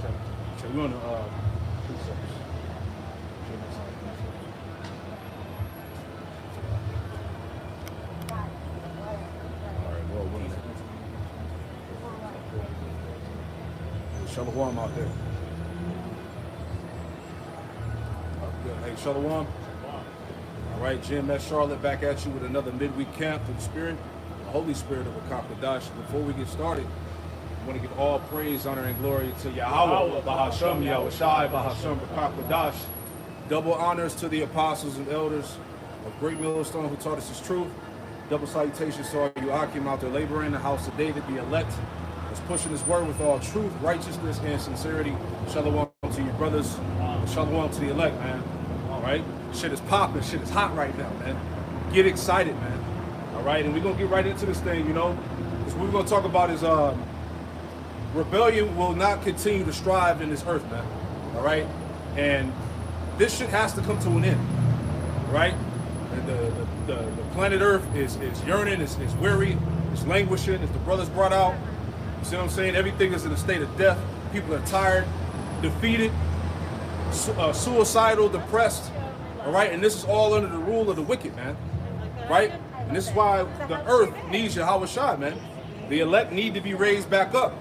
Check. We're on the precepts. Shalom out there. Hey, Shalom. All right, Jim, that's Charlotte back at you with another midweek camp through the Spirit, the Holy Spirit of Akakadash. Before we get started, I want to give all praise, honor, and glory to Yahweh, Bahasham, Yahushai, Bahasham, Akakadash. Double honors to the apostles and elders of Great Millstone who taught us His truth. Double salutations to all you Akim out there laboring in the house of David, the elect, that's pushing His word with all truth, righteousness, and sincerity. Shalom to you brothers. Shalom to the elect, man. All right? Shit is popping. Shit is hot right now, man. Get excited, man. All right? And we're going to get right into this thing, you know. Because what we're going to talk about is rebellion will not continue to strive in this earth, man. All right? And this shit has to come to an end. Right? And the planet Earth is yearning, is weary, is languishing, as the brothers brought out. You see what I'm saying? Everything is in a state of death. People are tired, defeated, suicidal, depressed. All right? And this is all under the rule of the wicked, man. Right? And this is why the earth needs Yahweh Shai, man. The elect need to be raised back up.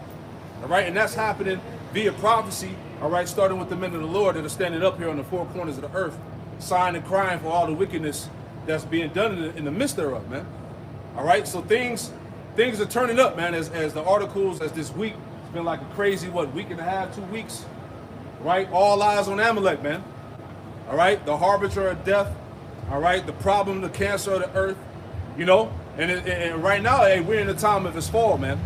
All right? And that's happening via prophecy, all right, starting with the men of the Lord that are standing up here on the four corners of the earth, sighing and crying for all the wickedness that's being done in the midst thereof, man. All right? So things are turning up, man, as the articles, as this week, it's been like a crazy, week and a half, 2 weeks, right? All eyes on Amalek, man. All right? The harbinger of death, all right? The problem, the cancer of the earth, you know? And right now, hey, we're in the time of His fall, man.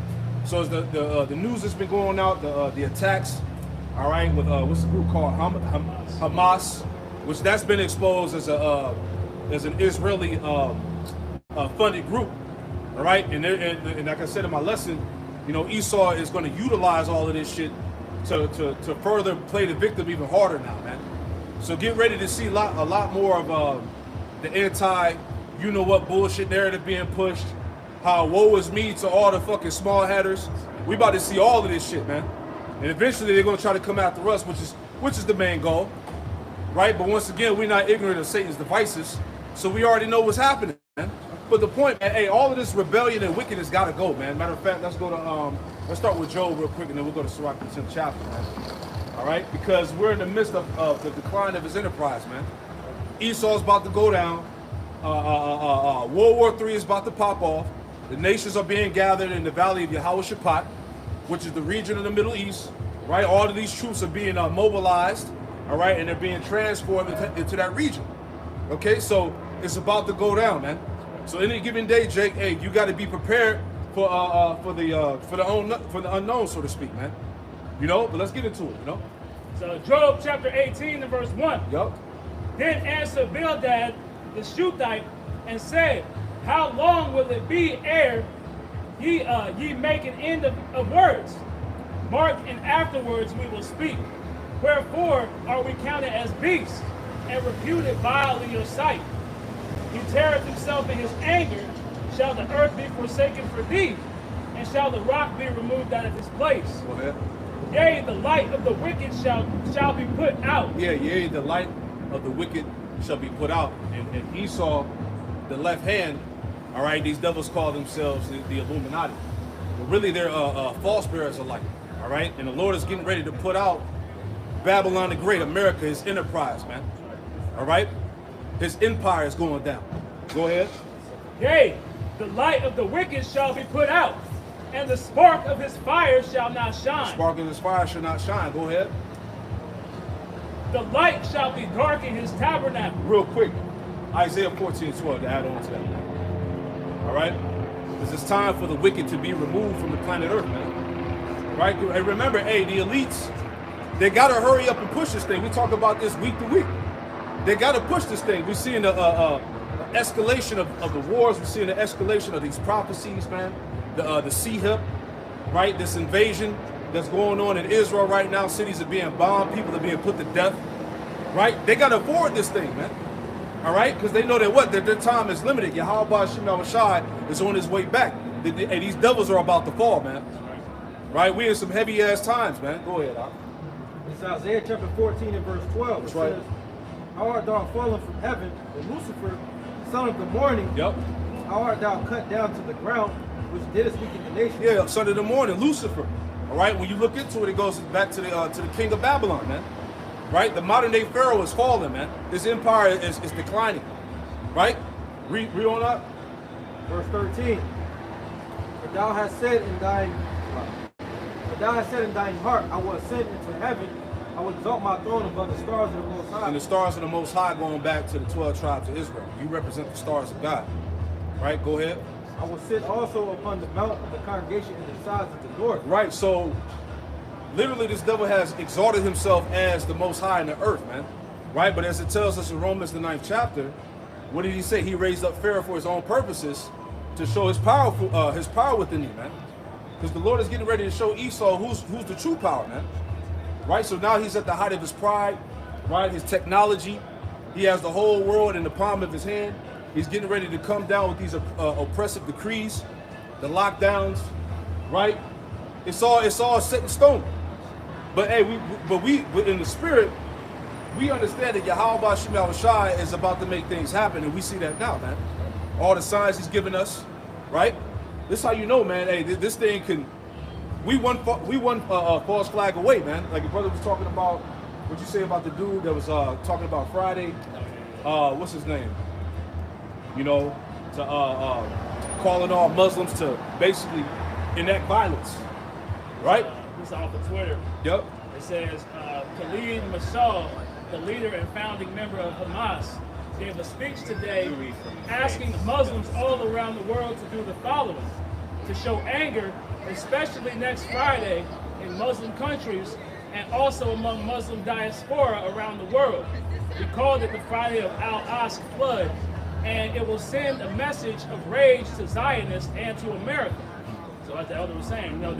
So as the news has been going out, the attacks, all right, with what's the group called? Hamas, which that's been exposed as an Israeli funded group. All right, and like I said in my lesson, you know, Esau is going to utilize all of this shit to further play the victim even harder now, man. So get ready to see a lot more of the you know what bullshit narrative being pushed. How woe is me to all the fucking small headers. We about to see all of this shit, man. And eventually they're going to try to come after us, which is the main goal, right? But once again, we're not ignorant of Satan's devices, so we already know what's happening, man. But the point, man, hey, all of this rebellion and wickedness got to go, man. Matter of fact, let's start with Job real quick, and then we'll go to Sirach, the 10th chapter, man. All right? Because we're in the midst of the decline of his enterprise, man. Esau's about to go down. World War III is about to pop off. The nations are being gathered in the valley of Yehoshaphat, which is the region of the Middle East, right? All of these troops are being mobilized, all right? And they're being transformed into that region, okay? So it's about to go down, man. So any given day, Jake, hey, you got to be prepared for the unknown, so to speak, man. You know, but let's get into it, you know. So Job chapter 18 and verse 1. Yup. Then answered Bildad the Shuthite and said, how long will it be ere ye make an end of words? Mark, and afterwards we will speak. Wherefore are we counted as beasts and reputed vile in your sight? He teareth himself in his anger. Shall the earth be forsaken for thee? And shall the rock be removed out of his place? Go ahead. Yea, the light of the wicked shall be put out. Yeah, yea, the light of the wicked shall be put out. And Esau, the left hand, all right, these devils call themselves the Illuminati. But really they're false bearers of light, all right? And the Lord is getting ready to put out Babylon the Great, America, his enterprise, man. All right? His empire is going down. Go ahead. Yea, the light of the wicked shall be put out, and the spark of his fire shall not shine. The spark of his fire shall not shine. Go ahead. The light shall be dark in his tabernacle. Real quick, Isaiah 14:12 to add on to that. All right? Because it's time for the wicked to be removed from the planet Earth, man. Right? And remember, hey, the elites, they got to hurry up and push this thing. We talk about this week to week. They got to push this thing. We're seeing the escalation of the wars. We're seeing the escalation of these prophecies, man. The sea hip, right? This invasion that's going on in Israel right now. Cities are being bombed. People are being put to death, right? They got to avoid this thing, man. All right? Because they know that what? That their time is limited. Yahweh Shai is on his way back. And these devils are about to fall, man. Right? We in some heavy-ass times, man. Go ahead, Al. It's Isaiah chapter 14 and verse 12. That's it right. says, how art thou fallen from heaven, O Lucifer, son of the morning? Yep. How art thou cut down to the ground, which didst weaken the nation? Yeah, son of the morning, Lucifer. All right, when you look into it, it goes back to the king of Babylon, man. Right, the modern day Pharaoh is falling, man. His empire is declining. Right, read on up. Verse 13. For thou hast said in thine heart, I will ascend into heaven. I will exalt my throne above the stars of the Most High. And the stars of the Most High, going back to the 12 tribes of Israel. You represent the stars of God. Right, go ahead. I will sit also upon the mount of the congregation in the sides of the north. Right, so literally this devil has exalted himself as the Most High in the earth, man. Right, but as it tells us in Romans the 9th chapter, what did he say? He raised up Pharaoh for his own purposes to show his power within you, man. Because the Lord is getting ready to show Esau who's the true power, man. Right, so now he's at the height of his pride, right, his technology. He has the whole world in the palm of his hand. He's getting ready to come down with these oppressive decrees, the lockdowns, right? It's all set in stone. But hey, we in the spirit, we understand that Yahweh Shema Shai is about to make things happen, and we see that now, man. All the signs he's given us, right? This is how you know, man. Hey, this thing can. We one false flag away, man. Like your brother was talking about. What you say about the dude that was talking about Friday? What's his name? You know, to calling all Muslims to basically enact violence, right? This is off of Twitter. Yep. It says, Khalid Mashal, the leader and founding member of Hamas, gave a speech today asking Muslims all around the world to do the following: to show anger, especially next Friday in Muslim countries and also among Muslim diaspora around the world. We called it the Friday of Al-Aqsa flood, and it will send a message of rage to Zionists and to America. So as the elder was saying, you know,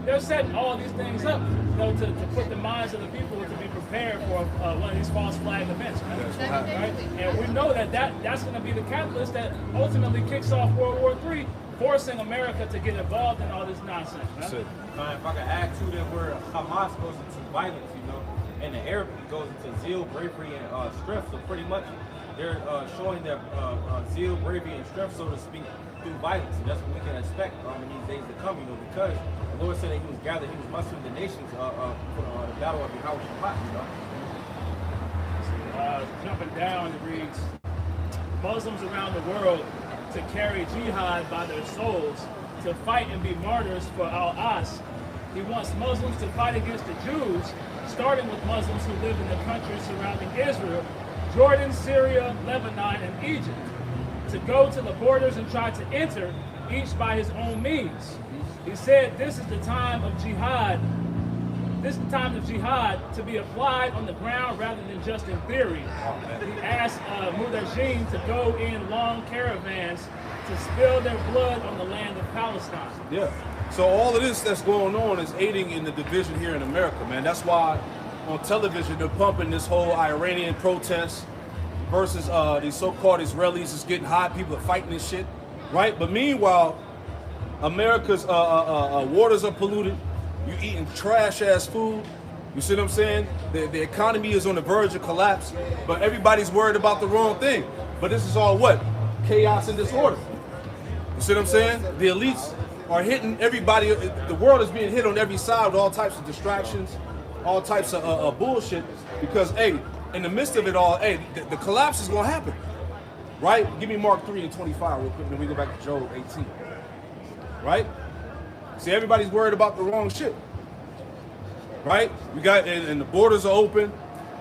they're setting all these things up, you know, to put the minds of the people to be prepared for one of these false flag events, right? And we know that's going to be the catalyst that ultimately kicks off World War III, forcing America to get involved in all this nonsense. Right? If I could add to that, where Hamas goes into violence, you know, and the Arabic goes into zeal, bravery, and strength. So pretty much, they're showing their zeal, bravery, and strength, so to speak, through violence. And that's what we can expect in these days to come, you know, because the Lord said that he was mustering the nations for the battle of Yahweh Shabbat, you know. Jumping down, it reads, Muslims around the world to carry jihad by their souls, to fight and be martyrs for Al-Aqsa. He wants Muslims to fight against the Jews, starting with Muslims who live in the countries surrounding Israel, Jordan, Syria, Lebanon, and Egypt, to go to the borders and try to enter, each by his own means. He said this is the time of jihad. This is the time of jihad to be applied on the ground rather than just in theory. He asked Mudajin to go in long caravans to spill their blood on the land of Palestine. Yeah. So all of this that's going on is aiding in the division here in America, man. That's why on television they're pumping this whole Iranian protest versus these so-called Israelis. It's getting hot. People are fighting this shit, right? But meanwhile, America's waters are polluted. You eating trash-ass food. You see what I'm saying? The economy is on the verge of collapse, but everybody's worried about the wrong thing. But this is all what? Chaos and disorder. You see what I'm saying? The elites are hitting everybody. The world is being hit on every side with all types of distractions, all types of bullshit. Because, hey, in the midst of it all, hey, the collapse is going to happen. Right? Give me Mark 3:25 real quick, and then we go back to Job 18. Right? See, everybody's worried about the wrong shit. Right? We got, and the borders are open.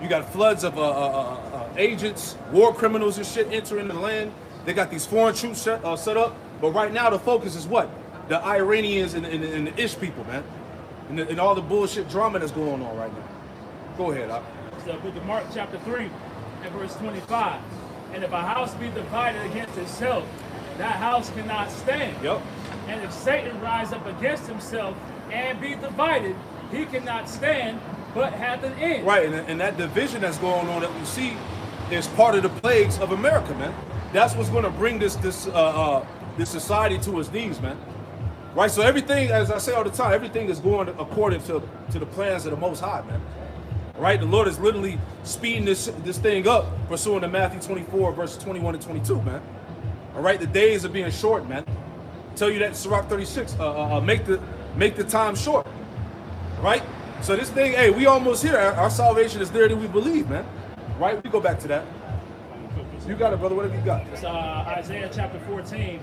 You got floods of agents, war criminals and shit entering the land. They got these foreign troops set up. But right now the focus is what? The Iranians and the Ish people, man. And all the bullshit drama that's going on right now. Go ahead, Op. It's the book of Mark chapter 3 and verse 25. And if a house be divided against itself, that house cannot stand. Yep. And if Satan rise up against himself and be divided, he cannot stand, but hath an end. Right, and that division that's going on that we see is part of the plagues of America, man. That's what's going to bring this society to its knees, man. Right, so everything, as I say all the time, everything is going according to the plans of the Most High, man. Right? The Lord is literally speeding this thing up, pursuant to Matthew 24, verses 21 and 22, man. All right? The days are being short, man. Tell you that in Sirach 36, make the time short. Right? So this thing, hey, we almost here. Our salvation is there that we believe, man. Right? We go back to that. You got it, brother. Whatever you got. It's Isaiah chapter 14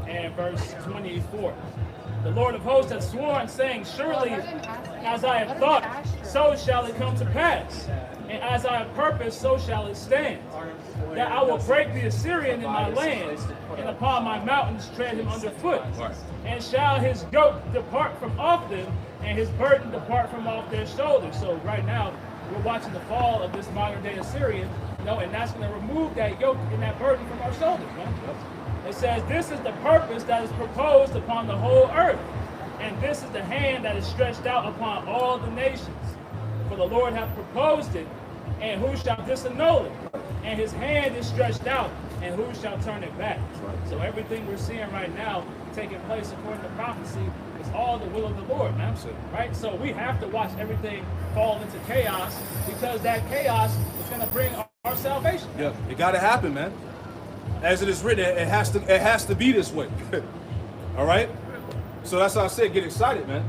and verse 24. The Lord of hosts hath sworn, saying, surely as I have thought, so shall it come to pass. And as I have purposed, so shall it stand. That I will break the Assyrian in my land, and upon my mountains tread him underfoot. And shall his yoke depart from off them, and his burden depart from off their shoulders. So right now, we're watching the fall of this modern day Assyrian, and that's going to remove that yoke and that burden from our shoulders, man. It says, this is the purpose that is proposed upon the whole earth, and this is the hand that is stretched out upon all the nations. For the Lord hath proposed it, and who shall disannul it? And his hand is stretched out, and who shall turn it back? So everything we're seeing right now taking place according to prophecy is all the will of the Lord, man. Right? So we have to watch everything fall into chaos, because that chaos is going to bring our salvation. Yeah, it got to happen, man. As it is written, it has to be this way. All right? So that's how I said, get excited, man.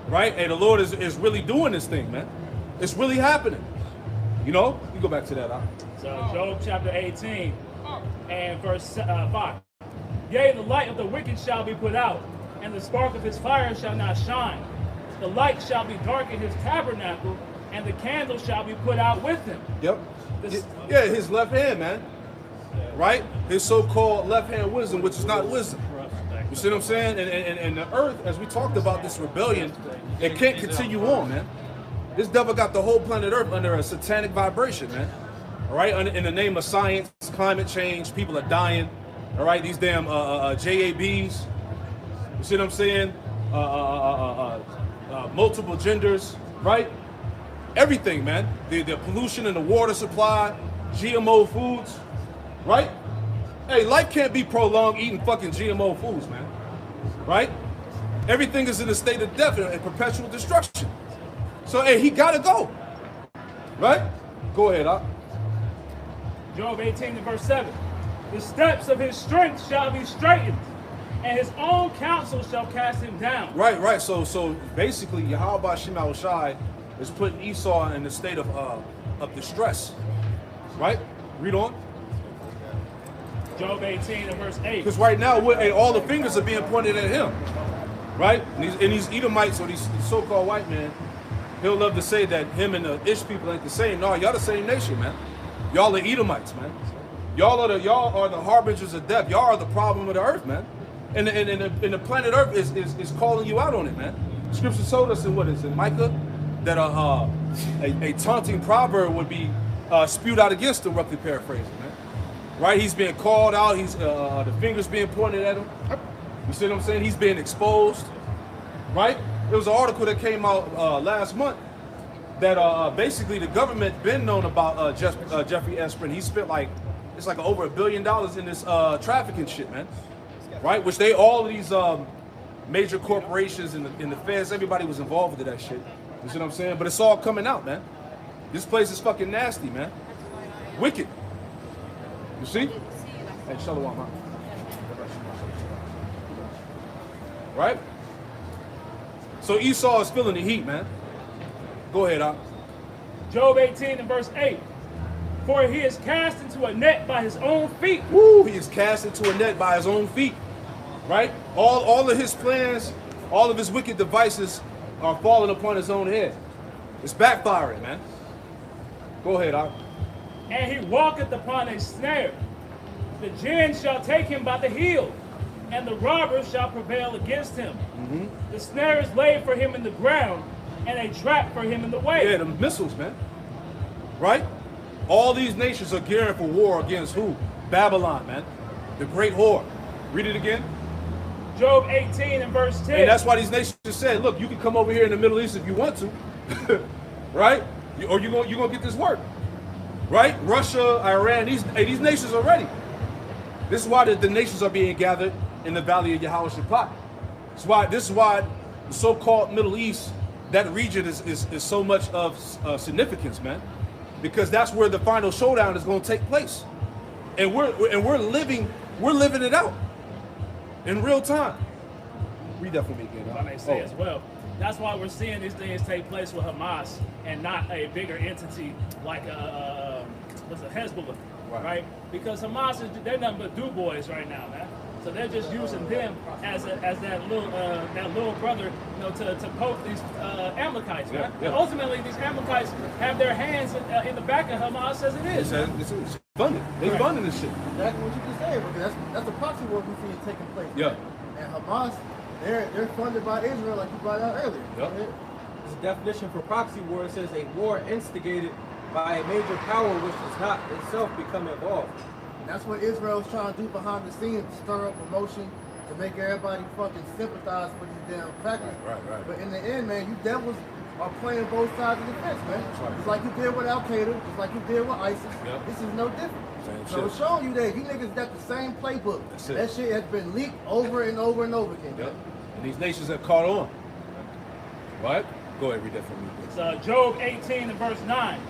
Right? Hey, the Lord is really doing this thing, man. It's really happening. You know? You go back to that. So Job chapter 18 and verse 5. Yea, the light of the wicked shall be put out, and the spark of his fire shall not shine. The light shall be dark in his tabernacle, and the candle shall be put out with him. Yep. Yeah, his left hand, man. Right? His so-called left-hand wisdom, which is not wisdom. You see what I'm saying? And the earth, as we talked about this rebellion, it can't continue on, man. This devil got the whole planet Earth under a satanic vibration, man. All right? In the name of science, climate change, people are dying. All right? These damn JABs. You see what I'm saying? Multiple genders, right? Everything, man. The pollution in the water supply, GMO foods. Right? Hey, life can't be prolonged eating fucking GMO foods, man. Right? Everything is in a state of death and perpetual destruction. So, hey, he gotta go. Right? Go ahead, Doc. Job 18 and verse 7. The steps of his strength shall be straightened, and his own counsel shall cast him down. Right. So basically, Yahweh Shema Shai is putting Esau in a state of distress. Right? Read on. Job 18 and verse 8. Because right now, all the fingers are being pointed at him, right? And these Edomites, or these so-called white men, he'll love to say that him and the Ish people ain't the same. No, y'all the same nation, man. Y'all are Edomites, man. Y'all are the harbingers of death. Y'all are the problem of the earth, man. And the planet Earth is calling you out on it, man. Scripture told us in Micah that a taunting proverb would be spewed out against him, roughly paraphrasing, man. Right, he's being called out. He's the fingers being pointed at him. You see what I'm saying? He's being exposed. Right? There was an article that came out last month that basically the government been known about Jeffrey Esprin. He spent it's like over $1 billion in this trafficking shit, man. Right? Which all of these major corporations and the feds, everybody was involved with that shit. You see what I'm saying? But it's all coming out, man. This place is fucking nasty, man. Wicked. You see? Hey, shalom, man. Right? So Esau is feeling the heat, man. Go ahead, Al. Job 18 and verse 8. For he is cast into a net by his own feet. Woo, he is cast into a net by his own feet. Right? All of his plans, all of his wicked devices are falling upon his own head. It's backfiring, man. Go ahead, Al. And he walketh upon a snare. The gin shall take him by the heel, and the robbers shall prevail against him. The snare is laid for him in the ground, and a trap for him in the way. Yeah, the missiles, man. Right? All these nations are gearing for war against who? Babylon, man. The great whore. Read it again. Job 18 and verse 10. And that's why these nations said, look, you can come over here in the Middle East if you want to. Right? Or you're gonna get this work. Right? Russia, Iran, these nations are ready. This is why the nations are being gathered in the valley of Yahweh Shaphat. This is why the so-called Middle East that region is so much of significance, man, because that's where the final showdown is going to take place, and we're living it out in real time. We definitely get it. If I may say as well, that's why we're seeing these things take place with Hamas and not a bigger entity like what's it, Hezbollah, right? Because Hamas they're nothing but do boys right now, man. So they're just using them as that little brother, you know, to poke these Amalekites, man. Yeah. And ultimately, these Amalekites have their hands in the back of Hamas as it is. It's funded. They funding this shit. Exactly what you just said, because that's the proxy war we see taking place. Yeah. And Hamas, they're funded by Israel, like you brought out earlier. Yep. This definition for proxy war, it says a war instigated by a major power which does not itself become involved. And that's what Israel's trying to do behind the scenes, to stir up emotion, to make everybody fucking sympathize with these damn crackers. Right. But in the end, man, you devils are playing both sides of the fence, man. right. Just like you did with Al Qaeda, just like you did with ISIS. Yep. This is no different. Same So shit. it's showing you that you niggas got the same playbook. That's it. That shit has been leaked over and over and over again. Yep. And these nations have caught on. Right? Go ahead, read that for me. It's Job 18 and verse 9.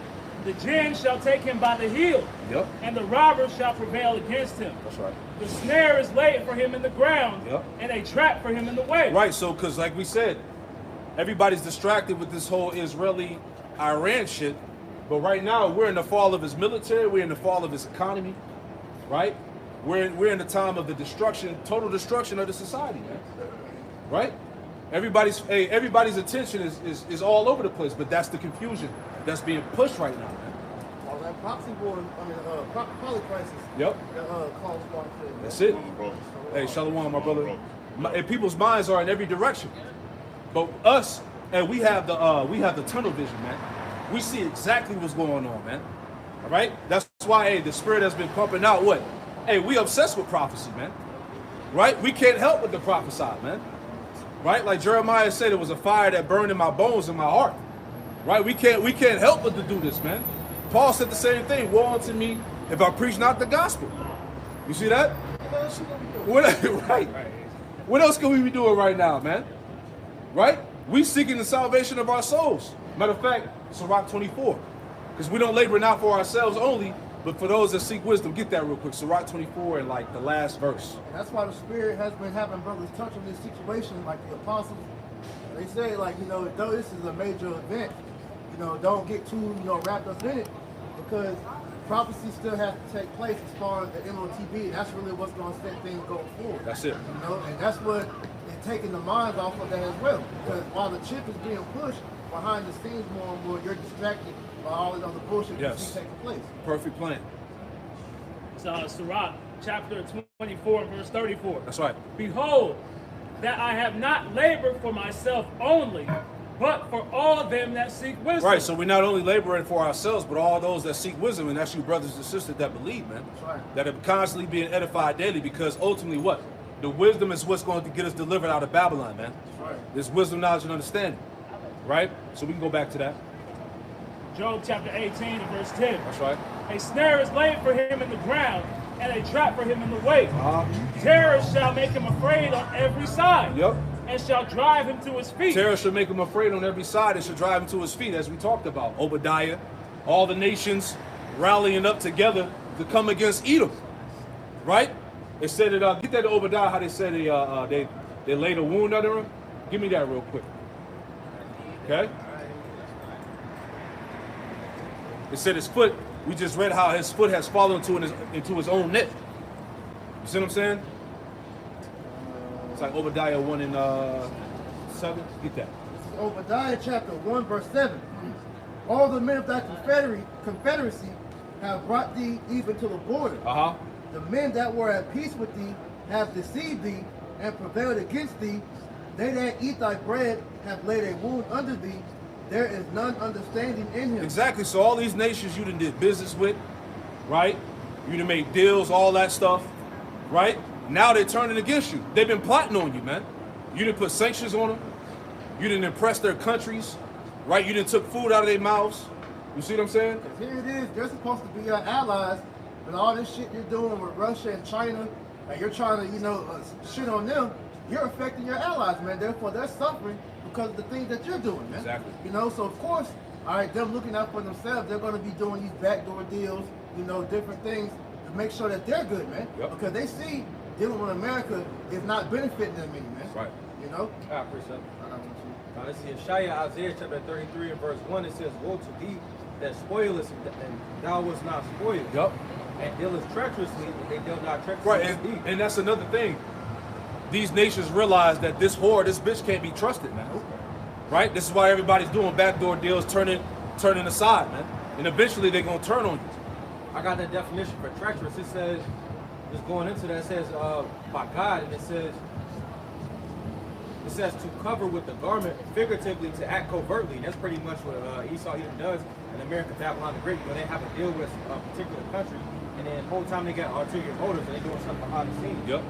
The jinn shall take him by the heel, Yep. and the robber shall prevail against him. That's right. The snare is laid for him in the ground, Yep. and a trap for him in the way. Right, so because like we said, everybody's distracted with this whole Israeli-Iran shit, but right now we're in the fall of his military, we're in the fall of his economy, right? We're in the time of the total destruction of the society, man. Right? Everybody's attention is all over the place, but that's the confusion that's being pushed right now, man. All that proxy war, poly crisis. Yep. Calls for it. That's it. Hey, Shalom, my brother. And people's minds are in every direction, but us, and we have the tunnel vision, man. We see exactly what's going on, man. All right. That's why, hey, the spirit has been pumping out. What? Hey, we obsessed with prophecy, man. Right? We can't help but to prophesy, man. Right? Like Jeremiah said, it was a fire that burned in my bones and my heart. Right? We can't help but to do this, man. Paul said the same thing. Woe unto me if I preach not the gospel. You see that? Right. What else can we be doing right now, man? Right? We seeking the salvation of our souls. Matter of fact, Sirach 24. Because we don't labor not for ourselves only, but for those that seek wisdom. Get that real quick. Sirach 24 and like the last verse. And that's why the Spirit has been having brothers touch on this situation, like the apostles. They say, like, you know, though this is a major event, you know, don't get too, you know, wrapped up in it, because prophecy still has to take place as far as the MOTB, and that's really what's going to set things going forward. That's it. You know, and that's what is taking the minds off of that as well. Because while the chip is being pushed behind the scenes more and more, you're distracted by all the other bullshit Yes. you see taking place. Perfect plan. It's Sirach chapter 24 and verse 34. That's right. Behold, that I have not labored for myself only, but for all them that seek wisdom. Right, so we're not only laboring for ourselves, but all those that seek wisdom, and that's you brothers and sisters that believe, man. That's right. That are constantly being edified daily, because ultimately what? The wisdom is what's going to get us delivered out of Babylon, man. That's right. This wisdom, knowledge, and understanding. Right? So we can go back to that. Job chapter 18 and verse 10. That's right. A snare is laid for him in the ground, and a trap for him in the way. Uh-huh. Terror shall make him afraid on every side. Yep. And shall drive him to his feet. Terror should make him afraid on every side and should drive him to his feet, as we talked about. Obadiah, all the nations rallying up together to come against Edom. Right? They said that, get that to Obadiah, how they said they laid a wound under him. Give me that real quick. Okay? It said his foot, we just read how his foot has fallen into his own net. You see what I'm saying? It's like Obadiah 1 and 7. Get that. This is Obadiah chapter 1, verse 7. All the men of thy confederacy have brought thee even to the border. Uh-huh. The men that were at peace with thee have deceived thee and prevailed against thee. They that eat thy bread have laid a wound under thee. There is none understanding in him. Exactly. So all these nations you done did business with, right? You done made deals, all that stuff, right? Now they're turning against you. They've been plotting on you, man. You didn't put sanctions on them. You didn't impress their countries, right? You didn't took food out of their mouths. You see what I'm saying? Here it is. They're supposed to be your allies, but all this shit you're doing with Russia and China, and you're trying to, you know, shit on them. you're affecting your allies, man. Therefore, they're suffering because of the things that you're doing, man. Exactly. You know, so of course, all right, them looking out for themselves, they're going to be doing these backdoor deals, you know, different things to make sure that they're good, man. Yep. Because they see dealing with America is not benefiting them any, man. Right. You know? I appreciate it. I don't want you. This is Yeshaya, Isaiah chapter 33 and verse 1. It says, woe to thee that spoilest, and thou wast not spoiled. Yep. And dealest treacherously, and they deal not treacherously Right, with thee. and that's another thing. These nations realize that this whore, this bitch can't be trusted, man. Right? This is why everybody's doing backdoor deals, turning aside, man. And eventually they're gonna turn on you. I got that definition for treacherous. It says, just going into that, it says by God, and it says to cover with the garment, figuratively to act covertly. That's pretty much what Esau Edom does in America, Babylon the Great. When they have a deal with a particular country, and then the whole time they got ulterior motives, and they doing something behind the scenes. Yep.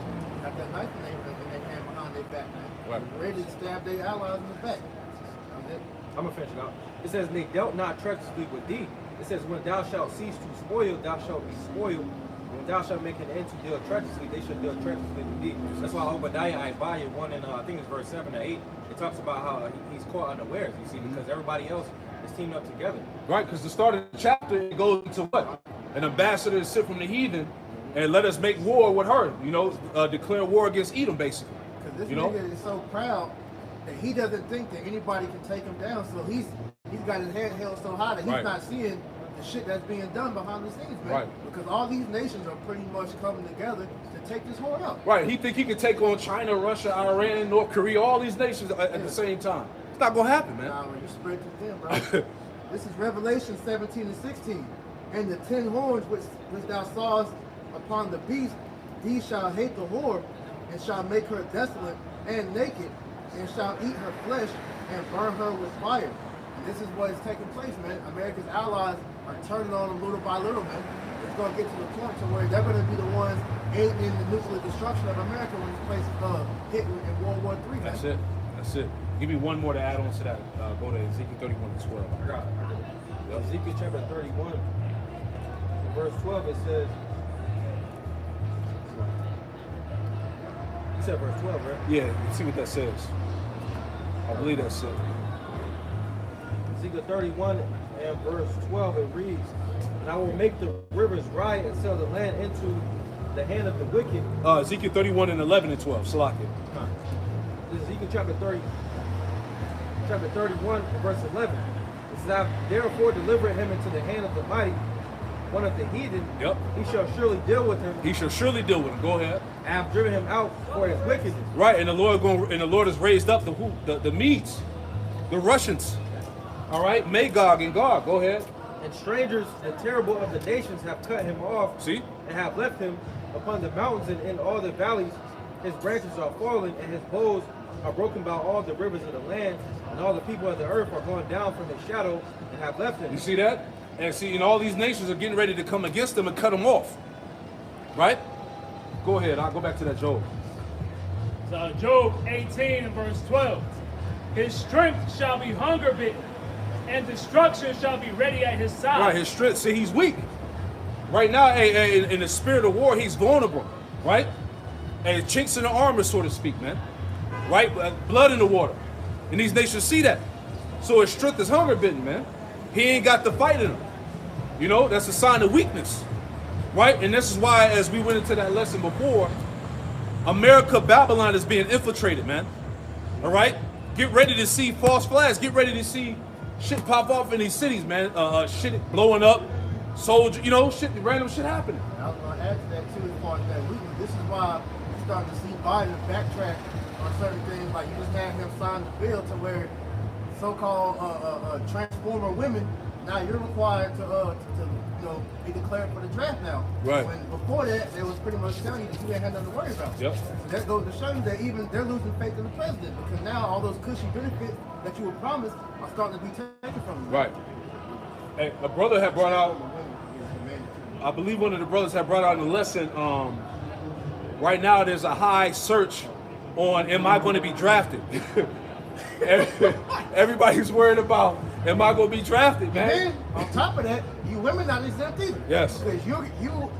Got that knife in their hand behind their back, man. Right. Ready to stab their allies in the back. That's it. I'm gonna finish it out. It says, they dealt not treacherously with thee. It says, when thou shalt cease to spoil, thou shalt be spoiled. When thou shalt make an end to deal treacherously, they shall deal treacherously with thee. That's why Obadiah, Ibaiah 1 and I think it's verse 7 or 8, it talks about how he's caught unawares, you see, because everybody else is teamed up together. Right, because the start of the chapter, it goes into what? An ambassador is sent from the heathen and let us make war with her, you know, declare war against Edom, basically. Because this You know? nigga is so proud that he doesn't think that anybody can take him down. So he's got his head held so high that he's Right. not seeing the shit that's being done behind the scenes, man. Right. Because all these nations are pretty much coming together to take this whore out. Right, he think he can take on China, Russia, Iran, North Korea, all these nations at the same time. It's not gonna happen, man. Nah, man, you spread too thin, bro. This is Revelation 17 and 16. And the 10 horns which thou sawest upon the beast, these shall hate the whore, and shall make her desolate and naked, and shall eat her flesh, and burn her with fire. And this is what is taking place, man. America's allies are turning on them little by little, man. It's going to get to the point to where they're going to be the ones aiding in the nuclear destruction of America when this place is hit in World War III, man. That's it. That's it. Give me one more to add on to that. Go to Ezekiel 31 and 12. I got it. Ezekiel chapter 31, verse 12, it says, you said verse 12, right? Yeah, let's see what that says. I believe that's it. Ezekiel 31 and verse 12, it reads, and I will make the rivers dry and sell the land into the hand of the wicked. Ezekiel 31 and 11 and 12. Salakia. This is Ezekiel chapter 31 and verse 11. It says, I therefore delivered him into the hand of the mighty, one of the heathen. Yep. He shall surely deal with him. He shall surely deal with him. Go ahead. I have driven him out for his wickedness. Right, and the Lord has raised up the Medes, the Russians. All right, Magog and Gog. Go ahead. And strangers, the terrible of the nations, have cut him off. See? And have left him upon the mountains and in all the valleys. His branches are fallen, and his boughs are broken by all the rivers of the land. And all the people of the earth are gone down from his shadow and have left him. You see that? And see, and all these nations are getting ready to come against them and cut them off. Right? Go ahead. I'll go back to that Job. So Job 18 and verse 12. His strength shall be hunger bitten, and destruction shall be ready at his side. Right, his strength. See, he's weak. Right now, in the spirit of war, he's vulnerable. Right? And chinks in the armor, so to speak, man. Right? Blood in the water. And these nations see that. So his strength is hunger bitten, man. He ain't got the fight in him. You know, that's a sign of weakness. Right? And this is why, as we went into that lesson before, America, Babylon is being infiltrated, man. All right? Get ready to see false flags. Get ready to see shit pop off in these cities, man. Shit blowing up. Soldier, you know, shit, random shit happening. I was going to add to that too, as far as that weakness. This is why you're starting to see Biden backtrack on certain things. Like you just had him sign the bill to where so-called transformer women, now you're required to you know, be declared for the draft now. Right. When before that, they was pretty much telling you that you ain't had nothing to worry about. Yep. So that goes to show you that even they're losing faith in the president, because now all those cushy benefits that you were promised are starting to be taken from you. Right. Hey, a brother had brought out, I believe one of the brothers had brought out in the lesson, right now there's a high search on, am I going to be drafted? Everybody's worried about Am I gonna be drafted, man? And then, on top of that, you women not exempt either. Yes. Because you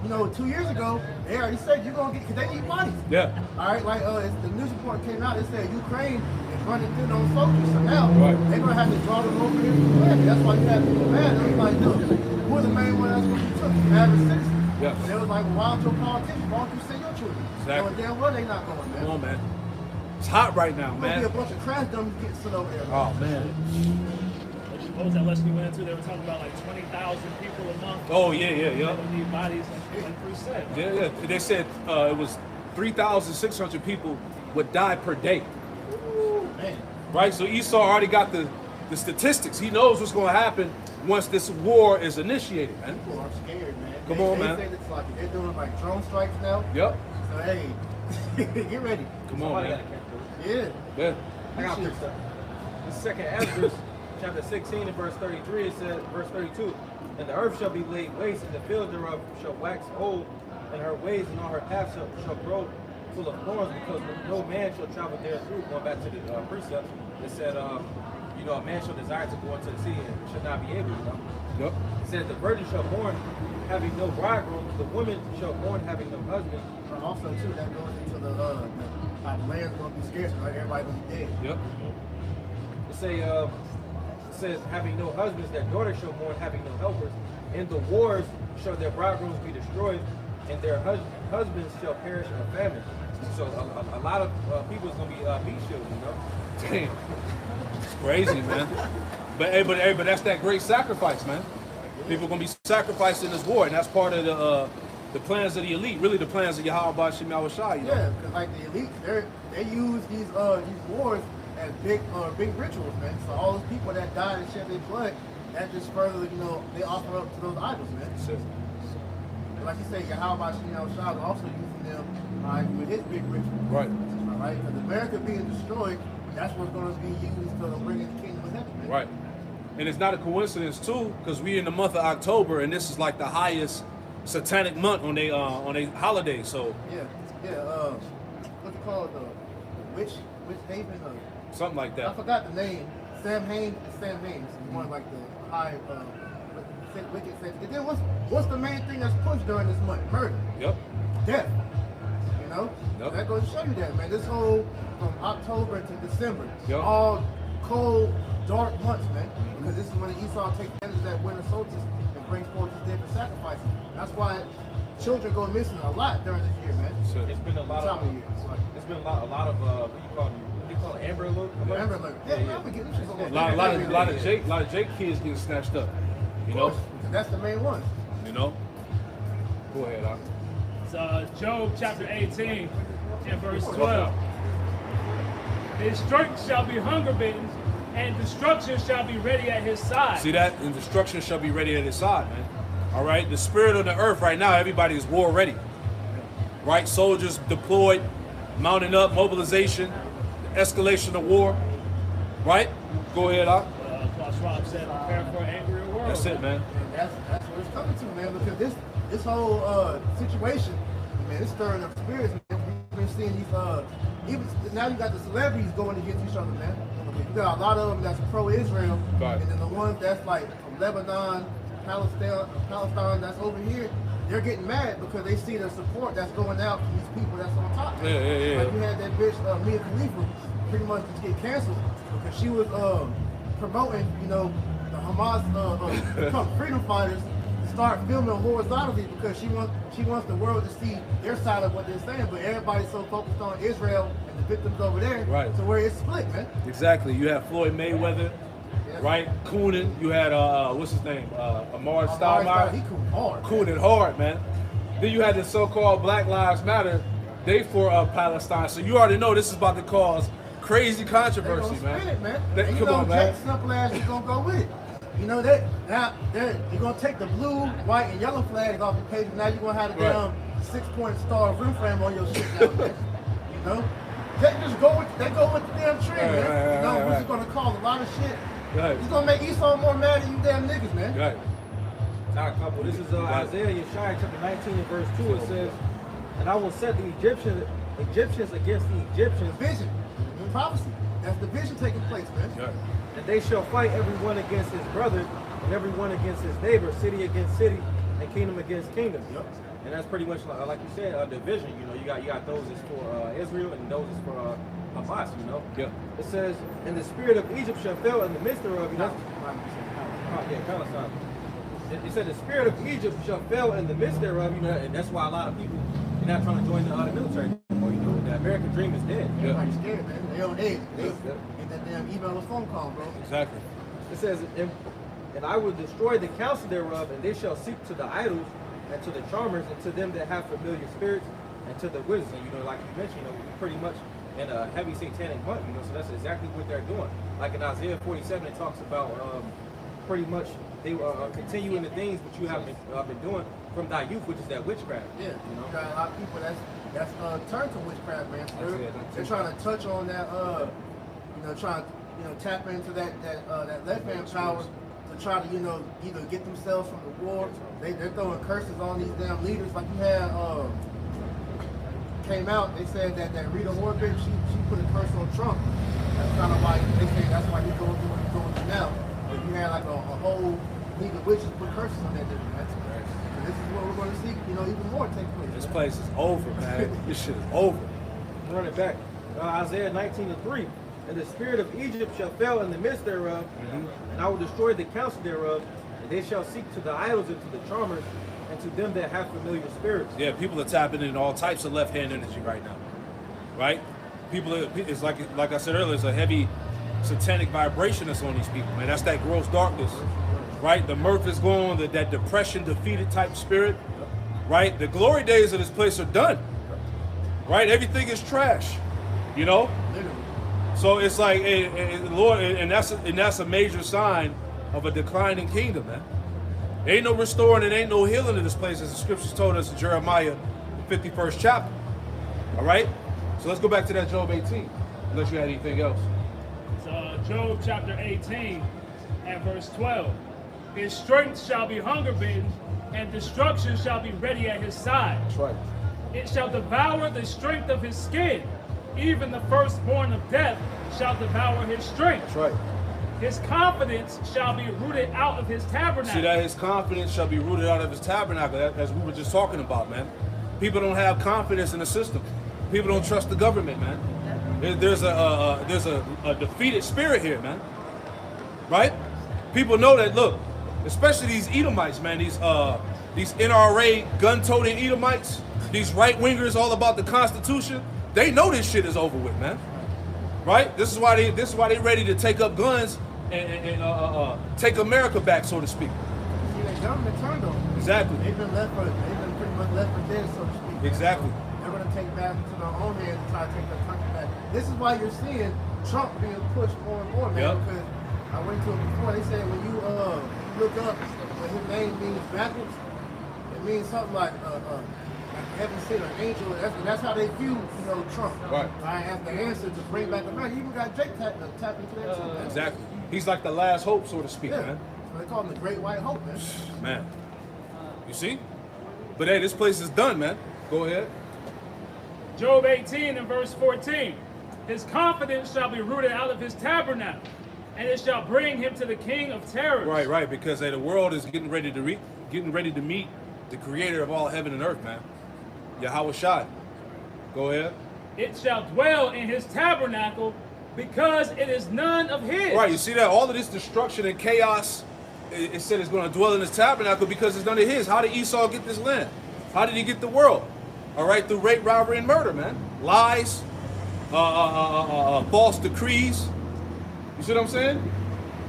know, 2 years ago, they already said you're gonna get, because they need bodies. Yeah. All right, like the news report came out, it said Ukraine is running thin on soldiers. So now they're gonna have to draw them over here from America. That's why you have to go mad. They was like, look, who was the main one that's gonna be took? The average citizen. Yeah. They was like, well, why don't your politicians, why don't you send your children? Exactly. Knowing damn well they not going, man. Come on, man. It's hot right now, There's gonna be a man. bunch of crash dummies getting sent over there. Oh man. What was that lesson we went into? They were talking about like 20,000 people a month. Oh yeah. That need bodies like Bruce said. Yeah. They said it was 3,600 people would die per day. Ooh, man. Right? So Esau already got the statistics. He knows what's going to happen once this war is initiated, man. People are scared, man. Come on, man. They say it's like they're doing like drone strikes now. Yep. So hey, get ready. Come on, Somebody man. gotta catch those. Yeah. Yeah. I got fixed up. The second Ezra, chapter 16 and verse 33, it says, verse 32, and the earth shall be laid waste, and the field thereof shall wax old, and her ways and all her paths shall grow full of thorns, because no man shall travel there through. Going back to the precept, it said, you know, a man shall desire to go into the city and should not be able, you know. Yep. It says, the virgin shall mourn, having no bridegroom, the woman shall mourn, having no husband. But also too, that goes into the land's gonna be scarce, right? Everybody gonna be dead. Yep. It says, having no husbands, their daughters shall mourn, having no helpers. In the wars shall their bridegrooms be destroyed, and their husbands shall perish in a famine. So a lot of people is gonna be meat shields, you know. Damn. It's crazy, man. But that's that great sacrifice, man. People are gonna be sacrificed in this war, and that's part of the plans of the elite, really the plans of Yahweh Shem Yahushua, you know? Yeah, because like the elite, they use these wars as big rituals, man. So all those people that died and shed their blood, that just further, you know, they offer up to those idols, man. That's it. And like you say, Yahweh Shem Yahushua is also using them with his big ritual. Right. All right, because America being destroyed, that's what's going to be used to bring in the kingdom of heaven, man. Right. And it's not a coincidence too, because we're in the month of October, and this is like the highest satanic month on they holiday. So Yeah. What's it called? The witch haven? something like I that. forgot the name. Sam Haines. One like the high wicked saints. And then what's the main thing that's pushed during this month? Murder, Yep. death. You know. Yep. That goes to show you that, man. This whole from October to December, Yep. all cold, dark months, man. Because this is when Esau takes advantage of that winter solstice and brings forth his day for sacrifices. That's why children go missing a lot during this year, man. So, It's been a lot Time of of year. It's like, it's been a lot of what do you call it, Amber Alert? Amber Alert. Yeah, I'm gonna get them shit on a lot of Jake kids getting snatched up. You know. Because that's the main one. You know. Go ahead, Doc. It's Job chapter 18 and verse 12. His strength shall be hunger bitten, and destruction shall be ready at his side. See that? And destruction shall be ready at his side, man. All right? The spirit of the earth right now, everybody is war ready. Right? Soldiers deployed, mounting up, mobilization, escalation of war. Right? Go ahead, Doc. Klaus Schwab said, prepare for an angrier world. That's it, man. And that's what it's coming to, man. Because this whole situation, man, it's stirring up spirits, man. We've been seeing these even now you got the celebrities going against each other, man. You got a lot of them that's pro-Israel, Right. and then the ones that's like from Lebanon, Palestine, that's over here. They're getting mad because they see the support that's going out to these people that's on top. Yeah. Like you had that bitch Mia Khalifa pretty much just get canceled because she was promoting, you know, the Hamas freedom fighters to start filming horizontally because she wants the world to see their side of what they're saying. But everybody's so focused on Israel and the victims over there, Right. to where it's split, man. Exactly. You have Floyd Mayweather, right? Cooning. You had what's his name? Amar He Stoudemire. cool hard. Cooning hard, man. Then you had the so-called Black Lives Matter. They for Palestine. So you already know this is about to cause crazy They controversy, gonna spin it, man. They- And you come know, on, man. Jack Simple ass is gonna go with it. You know that now you're gonna take the blue, white, and yellow flags off the page, and now you're gonna have the Right. damn 6-point star rim frame on your shit now, man. You know, they just go with the damn trend, man. You know, we're just gonna call a lot of shit. Right. It's gonna make Esau more mad than you damn niggas, man. Right. Not a couple. This is Isaiah Yeshaya chapter 19 and verse 2. It says, and I will set the Egyptians against the Egyptians. Vision, prophecy. That's the vision taking place, man. Right. And they shall fight everyone against his brother, and everyone against his neighbor, city against city, and kingdom against kingdom. Yep. And that's pretty much like you said, a division. You know, you got those is for Israel, and those is for Hamas. You know. Yeah. It says, "And the spirit of Egypt shall fail in the midst thereof." You know. Palestine. It said the spirit of Egypt shall fail in the midst thereof. You know, and that's why a lot of people are not trying to join the military. Or, you know, the American dream is dead. Everybody's scared, man. They on edge. They get that damn email or phone call, bro. Exactly. It says, and I will destroy the counsel thereof, and they shall seek to the idols, and to the charmers, and to them that have familiar spirits, and to the wizards. And, you know, like you mentioned, you know, we're pretty much in a heavy satanic hunt, you know, so that's exactly what they're doing. Like in Isaiah 47, it talks about pretty much they are continuing the things that you have been doing from thy youth, which is that witchcraft. Yeah, you know, you got a lot of people that's turned to witchcraft, man. So they're trying to touch on that, you know, trying to, you know, tap into that left hand power to try to, you know, either get themselves from the war. They're throwing curses on these damn leaders. Like you had came out, they said that Rita Horvitz, she put a curse on Trump. That's kind of why they say that's why he's going through what he's going through now. But you had like a whole league of witches put curses on that dude. So this is what we're going to see, you know, even more take place. This place is over, man. This shit is over. Run it back. Isaiah 19:3. And the spirit of Egypt shall fail in the midst thereof, and I will destroy the counsel thereof, and they shall seek to the idols and to the charmers, and to them that have familiar spirits. Yeah, people are tapping in all types of left-hand energy right now, right? People, it's like I said earlier, it's a heavy satanic vibration that's on these people, man. That's that gross darkness, right? The mirth is gone, that depression, defeated type spirit, right? The glory days of this place are done, right? Everything is trash, you know? So it's like, Lord, and that's a major sign of a declining kingdom, man. There ain't no restoring, and ain't no healing in this place, as the scriptures told us in Jeremiah, the 51st chapter. All right? So let's go back to that Job 18, unless you had anything else. It's Job chapter 18 and verse 12. His strength shall be hunger bitten, and destruction shall be ready at his side. That's right. It shall devour the strength of his skin. Even the firstborn of death shall devour his strength. That's right. His confidence shall be rooted out of his tabernacle. See that his confidence shall be rooted out of his tabernacle, as we were just talking about, man. People don't have confidence in the system. People don't trust the government, man. There's a defeated spirit here, man. Right? People know that. Look, especially these Edomites, man. These NRA gun-toting Edomites, these right-wingers all about the Constitution. They know this shit is over with, man. Right? This is why they ready to take up guns and take America back, so to speak. See, the government turned on them. Exactly. They've been pretty much left for dead, so to speak. Exactly. They're going to take back into their own hands and try to take their country back. This is why you're seeing Trump being pushed more and more, man. Yep. Because I went to it before. They said when you look up what his name means backwards, it means something like heaven sent an angel. That's how they view, you know, Trump. Right. I have the answer to bring back America. You even got Jake tap into that too, man. Exactly. He's like the last hope, so to speak, Yeah. man. So they call him the Great White Hope, man. Man. You see? But hey, this place is done, man. Go ahead. Job 18 and verse 14. His confidence shall be rooted out of his tabernacle, and it shall bring him to the king of terrors. Right, because the world is getting ready to meet the creator of all heaven and earth, man. Yahweh Shai. Go ahead. It shall dwell in his tabernacle, because it is none of his. Right, you see that? All of this destruction and chaos, it said it's going to dwell in his tabernacle because it's none of his. How did Esau get this land? How did he get the world? All right, through rape, robbery, and murder, man. Lies, false decrees. You see what I'm saying?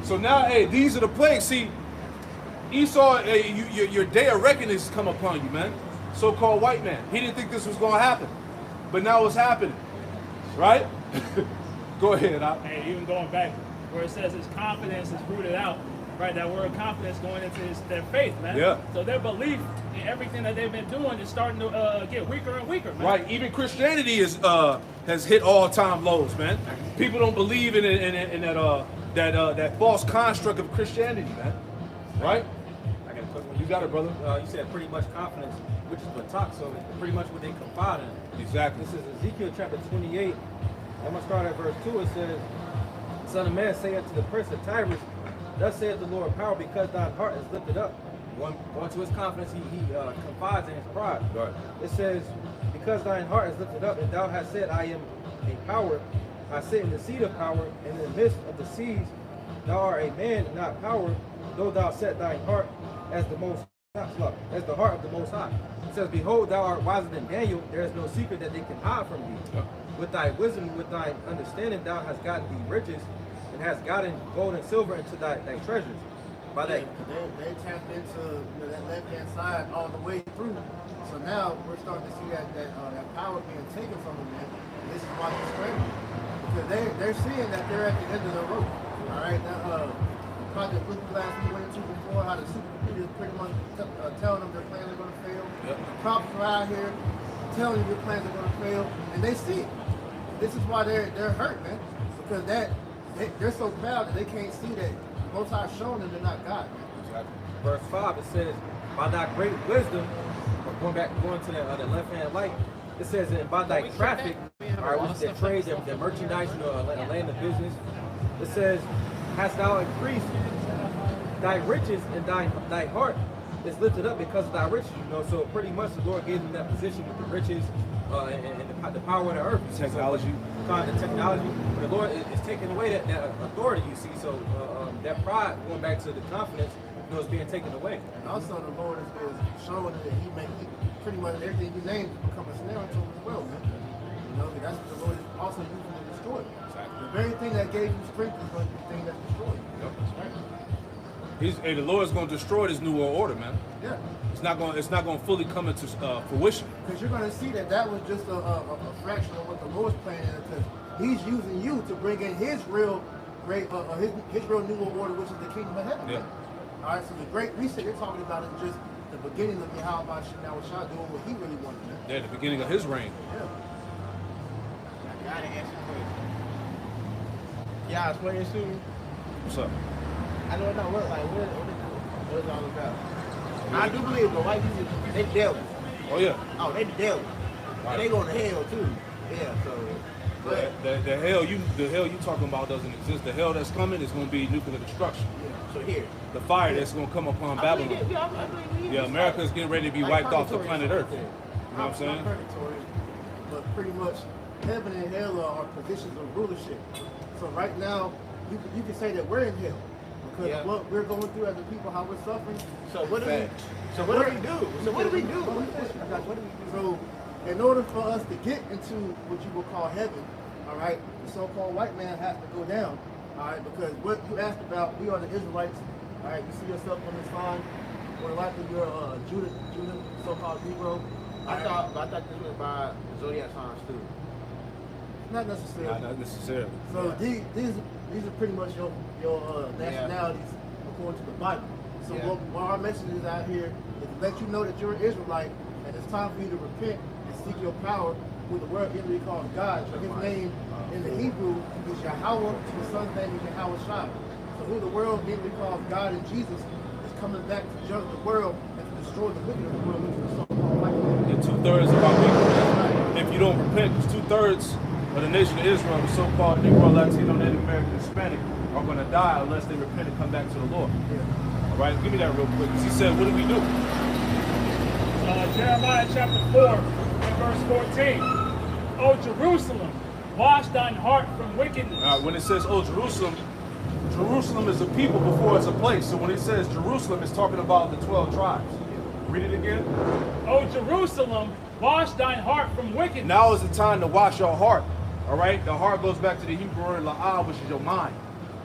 So now, hey, these are the plagues. See, Esau, your day of reckoning has come upon you, man. So-called white man. He didn't think this was going to happen, but now it's happening, right? Go ahead. Hey, even going back where it says his confidence is rooted out, right? That word confidence going into their faith, man. Yeah. So their belief in everything that they've been doing is starting to get weaker and weaker, man. Right. Even Christianity has hit all-time lows, man. People don't believe in that false construct of Christianity, man. Right? I got a quick one. You got it, brother. You said pretty much confidence, which is batak, so pretty much what they confide in. Exactly. This is Ezekiel chapter 28. I'm going to start at verse 2. It says, Son of man, say unto the prince of Tyrus, thus saith the Lord power, because thine heart is lifted up. Going to his confidence, he confides in his pride. Right. It says, because thine heart is lifted up, and thou hast said, I am a power. I sit in the seat of power, and in the midst of the seas. Thou art a man, not power, though thou set thine heart as the as the heart of the Most High. It says, behold, thou art wiser than Daniel. There is no secret that they can hide from thee. Yeah. With thy wisdom, with thy understanding, thou hast gotten thee riches, and hast gotten gold and silver into thy treasures. By that, they tapped into that left-hand side all the way through. So now we're starting to see that power being taken from them, man. And this is why they're screaming. Because they're seeing that they're at the end of the rope. All right, now, Project Blue class we went into before, how the supercomputers pretty much telling them their plans are going to fail. Yep. The props are out here telling you your plans are going to fail, and they see it. This is why they're hurt, man. Because they're so proud that they can't see that Most High showing them they're not God, man. Exactly. verse 5, it says, by thy great wisdom, going to the left-hand light, it says, and by thy traffic, which their trade, their merchandise, a land of business, it says, hast thou increased thy riches, and thy heart is lifted up because of thy riches, So pretty much the Lord gave them that position with the riches and the power of the earth. Technology. The technology. But the Lord is taking away that authority, you see. So that pride, going back to the confidence, is being taken away. And also the Lord is showing that he pretty much everything he named become a snare unto him as well, man. That's what the Lord is also using to destroy. Exactly. The very thing that gave you strength is going to be the thing that's destroyed. Yep. The Lord's going to destroy this new world order, man. Yeah. It's not going to fully come into fruition. Because you're going to see that was just a fraction of what the Lord's plan is. Because He's using you to bring in His real great, his real new world order, which is the kingdom of heaven. Yeah. All right. So the great reset you're talking about is just the beginning of Yahweh Shah doing what He really wanted. Man. Yeah, the beginning of His reign. Yeah. I gotta answer the question. Yeah, explain this to me. What's up? I know it's not what it's all about. I do believe the white people, they the devil. Oh yeah. Oh, they the devil. Right. And they going to hell too. Yeah, so. But, The hell you talking about doesn't exist. The hell that's coming is going to be nuclear destruction. yeah, so here. The fire that's going to come upon I believe Babylon. it. Yeah, I believe it. Yeah, America's getting ready to be Like wiped off the purgatory planet or Earth. something. You know what I'm saying? Not purgatory, but pretty much heaven and hell are positions of rulership. So right now, you can say that we're in hell because Yeah. what we're going through as a people, how we're suffering. So what do we? Fact. So what do we do? So what do we do? What do we do? So, in order for us to get into what you will call heaven, all right, the so-called white man has to go down, all right, because what you asked about, we are the Israelites, all right. You see yourself on this sign, more likely you're Judah, so-called Negro. I thought this was by zodiac signs too. Not necessarily. Not necessarily. So these are pretty much your nationalities according to the Bible. So Yeah. what our message is out here is to let you know that you're an Israelite and it's time for you to repent and seek your power who the word English calls God. So his name in the Hebrew is Yahweh, his son's name is Yahweh Shah. So who the world English calls God and Jesus is coming back to judge the world and to destroy the wicked of the world, which is the so-called white man. And 2/3 of our people, if you don't repent, because 2/3 of the nation of Israel, the so-called Negro, Latino, Native American, Hispanic, are going to die unless they repent and come back to the Lord. Yeah. All right, give me that real quick. He said, what do we do? Jeremiah chapter 4 and verse 14. O Jerusalem, wash thine heart from wickedness. All right, when it says, oh, Jerusalem, Jerusalem is a people before it's a place. So when it says Jerusalem, it's talking about the 12 tribes. Read it again. O Jerusalem, wash thine heart from wickedness. Now is the time to wash your heart. All right, the heart goes back to the Hebrew word la'ah, which is your mind.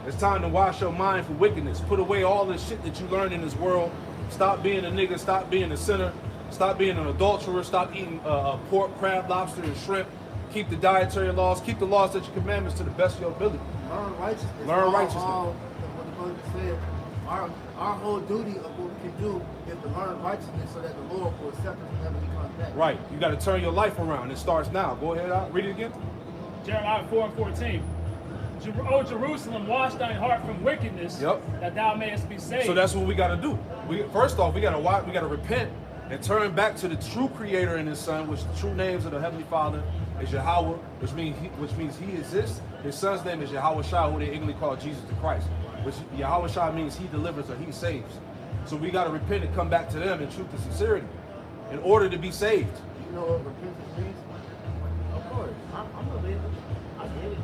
It's time to wash your mind for wickedness. Put away all the shit that you learned in this world. Stop being a nigga. Stop being a sinner. Stop being an adulterer. Stop eating pork, crab, lobster, and shrimp. Keep the dietary laws. Keep the laws, statutes, commandments to the best of your ability. Learn righteousness. Learn righteousness. What the brother said, our whole duty of what we can do is to learn righteousness so that the Lord will accept us whenever He comes back. Right. You got to turn your life around. It starts now. Go ahead, out. Read it again. Jeremiah 4 and 14. O Jerusalem, wash thine heart from wickedness, Yep. that thou mayest be saved. So that's what we got to do. First off, we got to repent and turn back to the true Creator and His Son, which the true names of the Heavenly Father is Yahweh, which means he exists. His son's name is Yahweh Shai, who they ignorantly call Jesus the Christ. Which Yahweh Shai means he delivers or he saves. So we got to repent and come back to them in truth and sincerity in order to be saved. You know what repentance means? Of course, I'm a believer. I get it.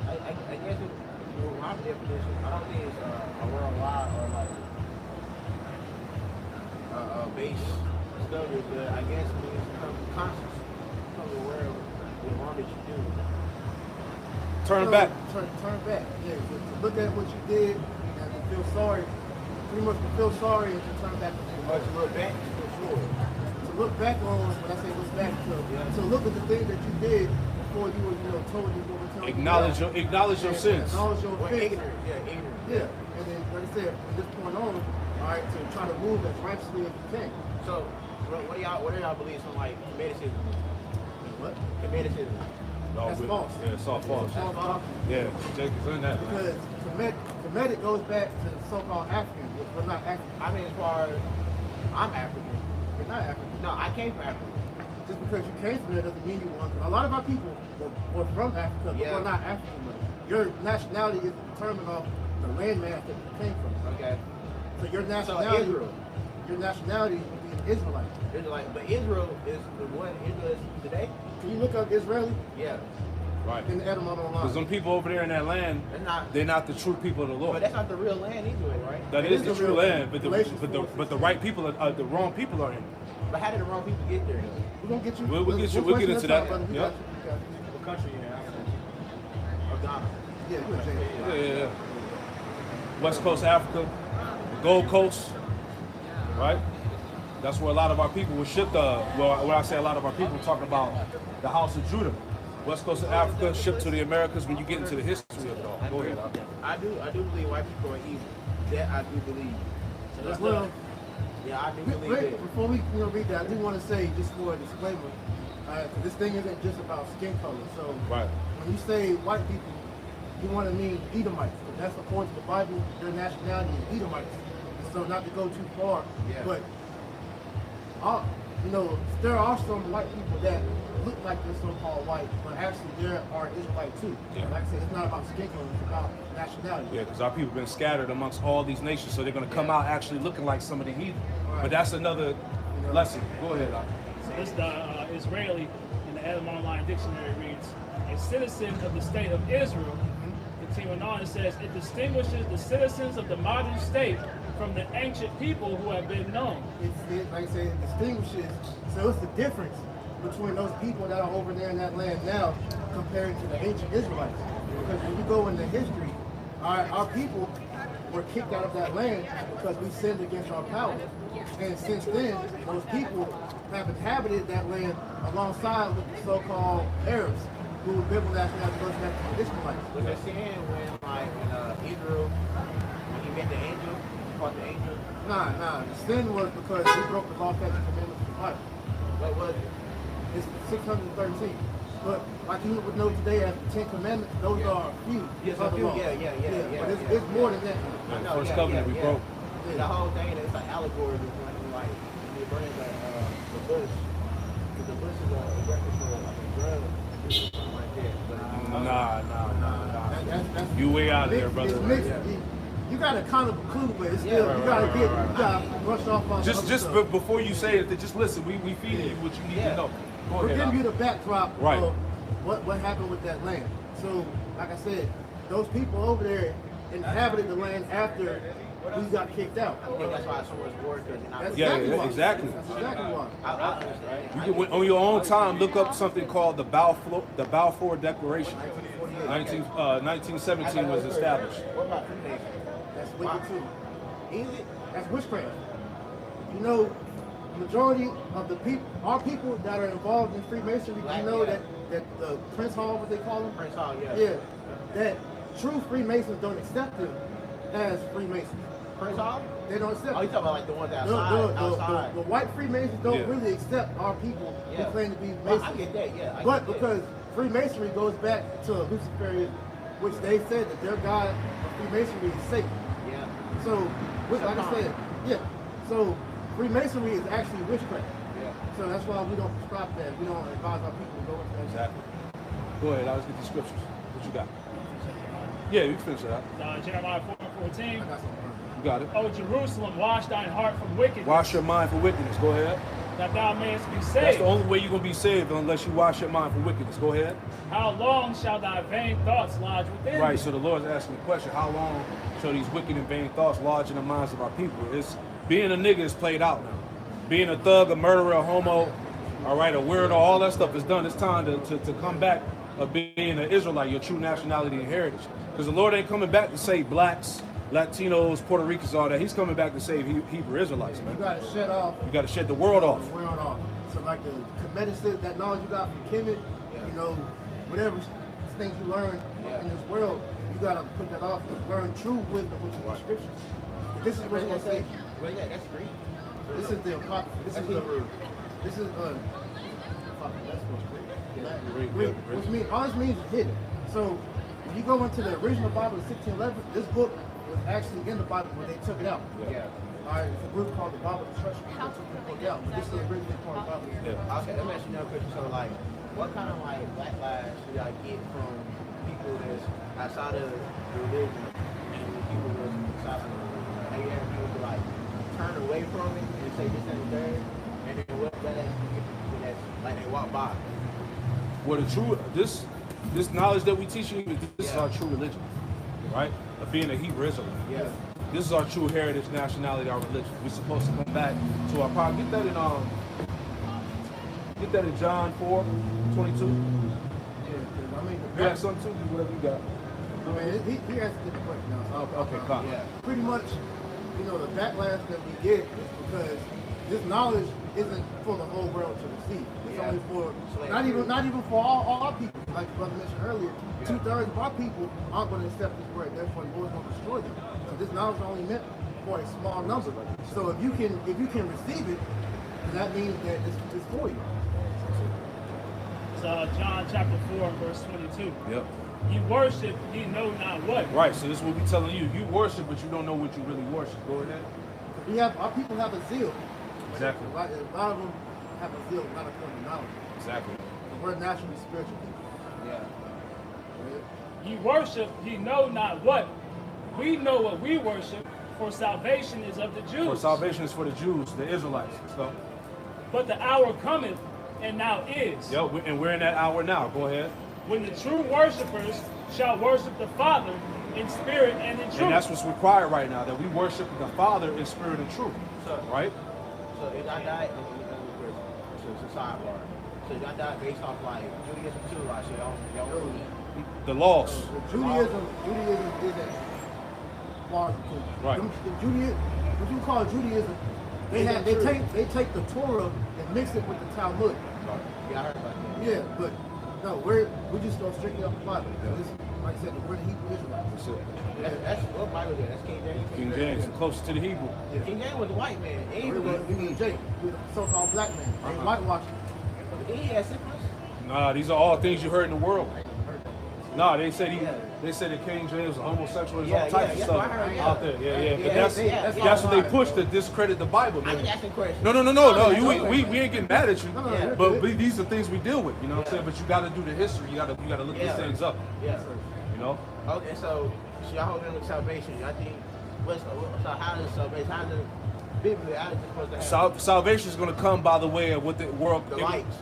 I guess it, my definition, I don't think it's a worldwide or like base discovery, but I guess it means become conscious, become aware of the wrong that you do. Turn back. Turn back. Yeah, to look at what you did and to feel sorry. Pretty much to feel sorry and to turn back. Or to look back, for sure. To look back on, when I say look back, to look at the things that you did before you were, told you what were telling Acknowledge your sins. Acknowledge your Or offense. ignorant. Yeah, ignorant. Yeah, and then, like I said, from this point on, all right, to try to move as righteously as you can. So, what do y'all believe on like Comedicism? What? Comedicism. That's false. Yeah, it's all false. False doctrine. Yeah, Jacob's in that. Because Kemetic goes back to the so-called Africans, which we're not African. I mean, as far as I'm African. We're not African. No, I came from Africa. Just because you came from there doesn't mean you want to. A lot of our people were from Africa, but Yeah. we're not African. But your nationality is determined off the landmass that you came from. Okay. So your nationality, Israel. your nationality would be an Israelite. Israelite, but Israel is the one Israel is today. Can you look up Israeli Yeah, Right. in the Etymology Because online? some people over there in that land, they're not the true people of the but Lord. that's not the real land either, right? That It is is the the true real land, land. but the right people are the wrong people are in. But how did the wrong people get there? We're gonna get you. We'll get you- We'll we'll get into that. brother. We Yep. got you. We got you. What country in Africa? Or Ghana? Yeah, you got you. Yeah. West Coast Africa, the Gold Coast, right? That's where a lot of our people were shipped. Well, when I say a lot of our people, I'm talking about the House of Judah. West Coast of Africa shipped to the Americas. When you get into the history of it all, go ahead. I do believe white people are evil. That I do believe. So that's Well, yeah, I do believe wait, that. before we read that, I do want to say, just for a disclaimer, 'cause this thing isn't just about skin color. So Right. when you say white people, you want to mean Edomites. Because that's according to the Bible, their nationality is Edomites. So not to go too far, Yeah. but there are some white people that look like they're so-called white, but actually there are Israelites too. Yeah. Like I said, it's not about skin color, it's about nationality. Yeah, because our people have been scattered amongst all these nations, so they're going to come out actually looking like some of the heathen. Right. But that's another lesson. Go ahead. So this the Israeli in the Adam Online Dictionary reads, a citizen of the state of Israel. Continuing on, it says, it distinguishes the citizens of the modern state from the ancient people who have been known. Like I said, it distinguishes. So it's the difference between those people that are over there in that land now compared to the ancient Israelites. Because when you go into history, our people were kicked out of that land because we sinned against our power. And since then, those people have inhabited that land alongside with the so-called Arabs, who were biblical nationality goes back to the Ishmaelites. Was there sin when like in Israel when he met the angel, he fought the angel? Nah. The sin was because we broke the law, statutes, and commandments of the Bible. What was it? It's 613. But like you would know today as the Ten Commandments, those are a few. Yes, of the few. laws. Yeah. But it's more than that. I know, First covenant we broke. The whole thing, it's like allegory when like they burn the bush. Because the bush is a reference to like a drug or something like that. But, Nah. That's You way out there, brother. It's mixed. You got a kind of a clue, but it's still, you gotta brush off on Just before you say it, just listen. We feeding you what you need to know. Go We're ahead. giving you the backdrop Right. of what happened with that land. So, like I said, those people over there inhabited the land after we got kicked out. I think that's why swords war because you're not. That's Yeah, exactly why. exactly. That's exactly why. You can, on your own time, look up something called the Balfour Declaration. 1917 was established. What about Freemasons? That's wicked too. Is it? That's witchcraft. You know, majority of the people, our people that are involved in Freemasonry, you know that the Prince Hall, what they call them? Prince Hall, yeah. Yeah. That true Freemasons don't accept them as Freemasons. Prince Hall? They don't accept Oh, you them. talking about like the ones outside? The white Freemasons don't Yeah. really accept our people Yeah. who claim to be Well, Masons. I get that, yeah. But because Freemasonry goes back to Luciferian, which they said that their god of Freemasonry is Satan. Yeah. So, like I said, yeah. So Freemasonry is actually witchcraft. Yeah. So that's why we don't prescribe that. We don't advise our people to go into that. Exactly. Go ahead, let's get the scriptures. What you got? Yeah, you can finish it out. Jeremiah 4:14. I got something. You got it. O Jerusalem, wash thine heart from wickedness, Wash your mind for wickedness. Go ahead. that thou mayest be That's saved. the only way you're going to be saved unless you wash your mind for wickedness. Go ahead. How long shall thy vain thoughts lodge within Right, thee? so the Lord's asking the question, how long shall these wicked and vain thoughts lodge in the minds of our people? It's being a nigga is played out now. Being a thug, a murderer, a homo, all right, a weirdo, all that stuff is done. It's time to come back of being an Israelite, your true nationality and heritage. Because the Lord ain't coming back to save blacks, Latinos, Puerto Ricans, all that. He's coming back to save Hebrew Israelites, man. You got to shut off. You got to shut the world off. The world off. So like the medicine, that knowledge you got from Kemet, you know, whatever things you learn in this world, you got to put that off and learn true wisdom, which is the scriptures. This is what it's say. Well, yeah, that's great. This is the apocrypha. This is the. This is that's what's Greek, Greek, yeah, which means all this means is hidden. So if you go into the original Bible of 1611, this book was actually in the Bible when they took it out. Yeah. All right, it's a group called the Bible Destruction. They took the book out. This is the original part of the Bible. Yeah. Okay, let me ask you another question. So, like, what kind of like black lives should I get from people that's outside of the religion and people that's outside of the religion? Like, they have people to like turn away from it and say this and the third, and then what that people that's like they walk by. Well, the true this knowledge that we teach you, this is our true religion, right? Of being a Hebrew Israelite. Yeah. This is our true heritage, nationality, our religion. We're supposed to come back to our power. Get that in John 4:22. Yeah, 'cause, I mean, You got something too? Whatever you got. I mean, he has to get the question now. So Okay, come. Yeah. pretty much, you know, the backlash that we get is because this knowledge isn't for the whole world to receive. It's Yeah. only for Slavery. not even for all our people. Like the brother mentioned earlier, 2/3 of our people aren't going to accept this word. Therefore, the Lord's going to destroy them. So this knowledge is only meant for a small number. So if you can receive it, then that means that it's for you. It's John chapter 4, verse 22. Yep. You worship, ye know not what. Right. So this is what we're telling you. You worship, but you don't know what you really worship. Go ahead. Our people have a zeal. Exactly. A lot of them have a zeal, not a form of knowledge. Exactly. We're naturally spiritual people. Yeah. Ye worship, ye know not what. We know what we worship, for salvation is of the Jews. For salvation is for the Jews, the Israelites. So, But the hour cometh, and now is, and we're in that hour now. Go ahead. when the true worshipers shall worship the Father in spirit and in truth. And that's what's required right now, that we worship the Father in spirit and truth. Right? So if I died, so it's a sidebar. So if I died based off like Judaism too, like so y'all really The laws. Judaism isn't large. Right. The Judaism, what you call Judaism, they take the Torah and mix it with the Talmud. yeah, I heard about that. Yeah, but no, we just go strictly off the Bible. This, like I said, we're the Hebrew Israelites. That's it. That's what Bible is. That's King James. King James, closest to the Hebrew. Yeah. King James was a white man. And he We was, Jake, we're the so-called black man. They whitewashing. but he had syphilis. Nah, these are all things you heard in the world. Nah, they said that King James was homosexual. There's all types of stuff what I heard, out there. Yeah. But Yeah, that's what they push to discredit the Bible, I'm man. asking questions. No. We ain't getting mad at you. Yeah. But these are things we deal with. You know what I'm saying? But you got to do the history. You got to look these things up. Yeah. You know. Okay, so y'all hold in with salvation. I think so how does salvation? How does biblically how is it supposed to happen? Salvation is going to come by the way of what the world The lights.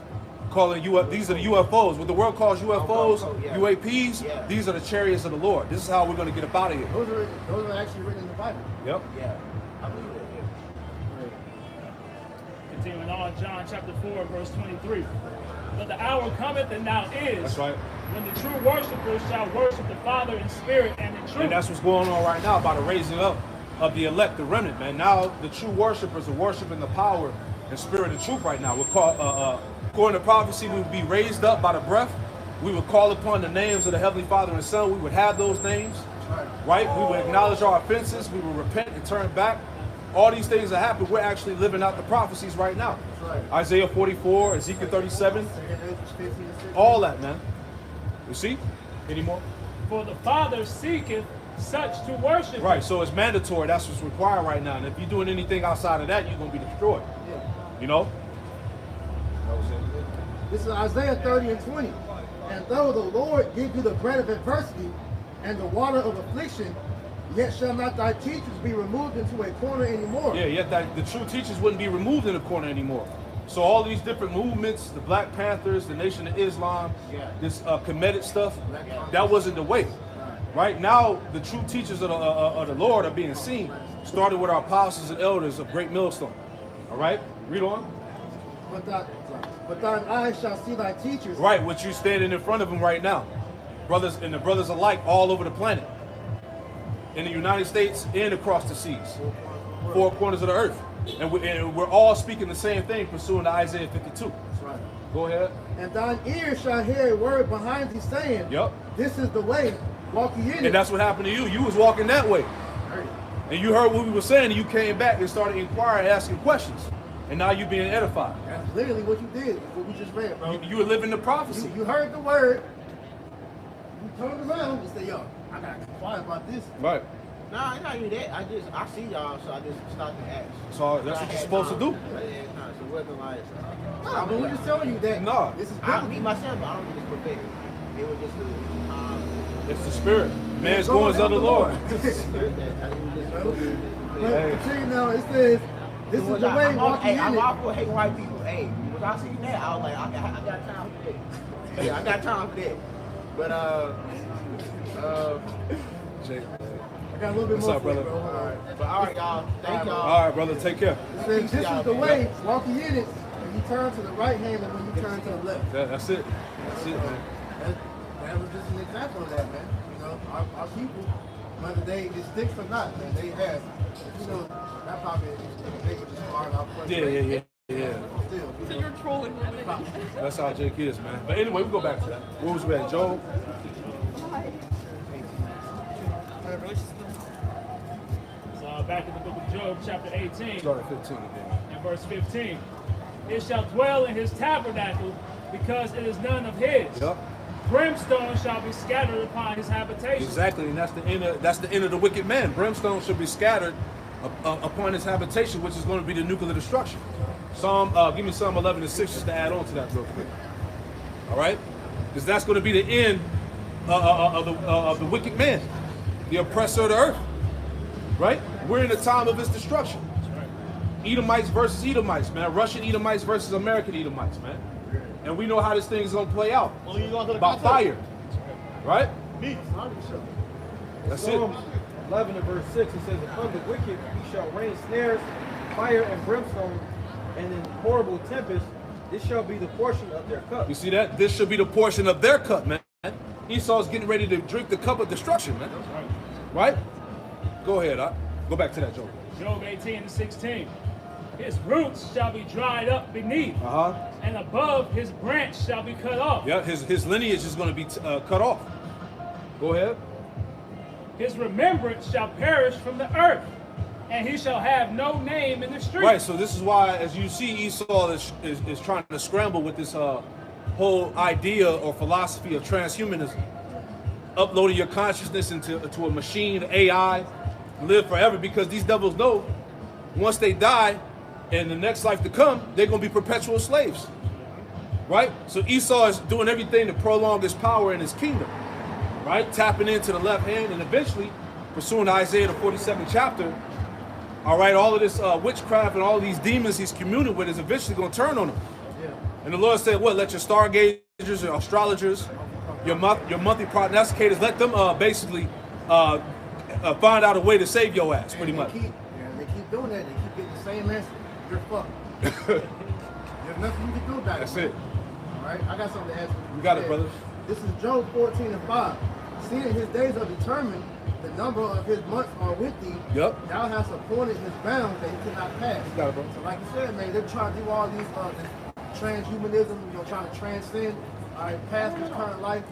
calling these are the UFOs. What the world calls UFOs, yeah. UAPs. Yeah. These are the chariots of the Lord. This is how we're going to get up out of here. Those are actually written in the Bible. Yep. Yeah, I believe that. Yeah. Continuing on, John chapter 4, verse 23. But the hour cometh, and now is, That's right. when the true worshipers shall worship the Father in spirit and in truth. And that's what's going on right now by the raising up of the elect, the remnant, man. Now the true worshipers are worshiping the power and spirit and truth right now. We're called, according to prophecy, we would be raised up by the breath. We would call upon the names of the Heavenly Father and Son. We would have those names, right? We would acknowledge our offenses. We would repent and turn back. All these things that happen, we're actually living out the prophecies right now. Right. Isaiah 44, Ezekiel 37, all that, man. You see? Any more? For the Father seeketh such to worship Right, him. so it's mandatory. That's what's required right now. And if you're doing anything outside of that, you're going to be destroyed. Yeah. You know? This is Isaiah 30 and 20. And though the Lord give you the bread of adversity and the water of affliction, yet shall not thy teachers be removed into a corner anymore. Yeah, yet the true teachers wouldn't be removed in a corner anymore. So all these different movements, the Black Panthers, the Nation of Islam, this Kemetic stuff, that wasn't the way. Right now, the true teachers of the Lord are being seen, starting with our apostles and elders of Great Millstone. All right, read on. But thine eyes shall see thy teachers. Right, what you standing in front of them right now, brothers and the brothers alike, all over the planet, in the United States and across the seas, four corners of the earth, and we're all speaking the same thing, pursuing to Isaiah 52. That's right. Go ahead. And thine ears shall hear a word behind thee saying, Yep. This is the way, walk ye in it. And that's what happened to you. You was walking that way, and you heard what we were saying, and you came back and started inquiring, asking questions, and now you're being edified. That's literally what you did, what we just read, bro. You were living the prophecy. You heard the word, you turned around and said, yo, I gotta keep quiet about this. Right. Nah, it's not even that. I see y'all, so I just stopped and asked. So that's what you're supposed to do. Yeah, nah, so it wasn't like. Nah, but we're just telling you that. Nah. This is I me myself, I don't think it's perfect. It was just It's the spirit. Man's going of the Lord. But continue now, it says, this is the way, walk ye in I'm it. all for hating white people. Hey, when I seen that, I was like, I got time for that. Yeah, I got time for that. But Jake. I got a little bit What's more up, for you, brother? bro. All right. all right, y'all. Thank y'all. All right, brother. Take care. It says, this is the way, walk ye in it, and you turn to the right hand and when you turn to the left. That's it. That's it, man. That was just an example of that, man. You know, our people, whether they get sticks or not, man, they have. You know, that probably they were just hard out. Yeah. Still, So you're trolling women. That's how Jake is, man. But anyway, we go back to that. What was we at, Joel? So back in the book of Job, chapter 18, Start at 15 again. and verse 15. It shall dwell in his tabernacle, because it is none of his. Yep. Brimstone shall be scattered upon his habitation. Exactly, and that's the end of the wicked man. Brimstone should be scattered upon his habitation, which is going to be the nuclear destruction. Give me Psalm 11 and 6 just to add on to that real quick. All right, because that's going to be the end of the wicked man, the oppressor of the earth. Right? We're in the time of his destruction. Edomites versus Edomites, man. Russian Edomites versus American Edomites, man. And we know how this thing is going to play out. Well, you going to the About fire. Right? That's it. Psalm 11 and verse 6, it says, upon the wicked he shall rain snares, fire and brimstone, and in horrible tempest, this shall be the portion of their cup. You see that? This should be the portion of their cup, man. Esau's getting ready to drink the cup of destruction, man. Right? Go ahead. Go back to that, Joe. Job 18 and 16. His roots shall be dried up beneath, and above his branch shall be cut off. Yeah, his lineage is going to be cut off. Go ahead. His remembrance shall perish from the earth, and he shall have no name in the street. Right, so this is why, as you see, Esau is trying to scramble with this whole idea or philosophy of transhumanism. Uploading your consciousness into a machine, AI, live forever, because these devils know once they die, in the next life to come, they're going to be perpetual slaves. Right? So Esau is doing everything to prolong his power in his kingdom. Right? Tapping into the left hand, and eventually, pursuing Isaiah the 47th chapter, all right, all of this witchcraft and all of these demons he's communing with is eventually going to turn on him. And the Lord said, what? Let your stargazers, your astrologers, your monthly prognosticators, let them basically find out a way to save your ass, pretty much. They keep doing that. They keep getting the same answer. You're fucked. There's nothing you can do about it. That's it. All right, I got something to ask you. You got it, brother. This is Job 14 and 5. Seeing his days are determined, the number of his months are with thee. Yep. Thou hast appointed his bounds that he cannot pass. You got it, bro. So like you said, man, they're trying to do all these transhumanism, trying to transcend, all right, past this current life,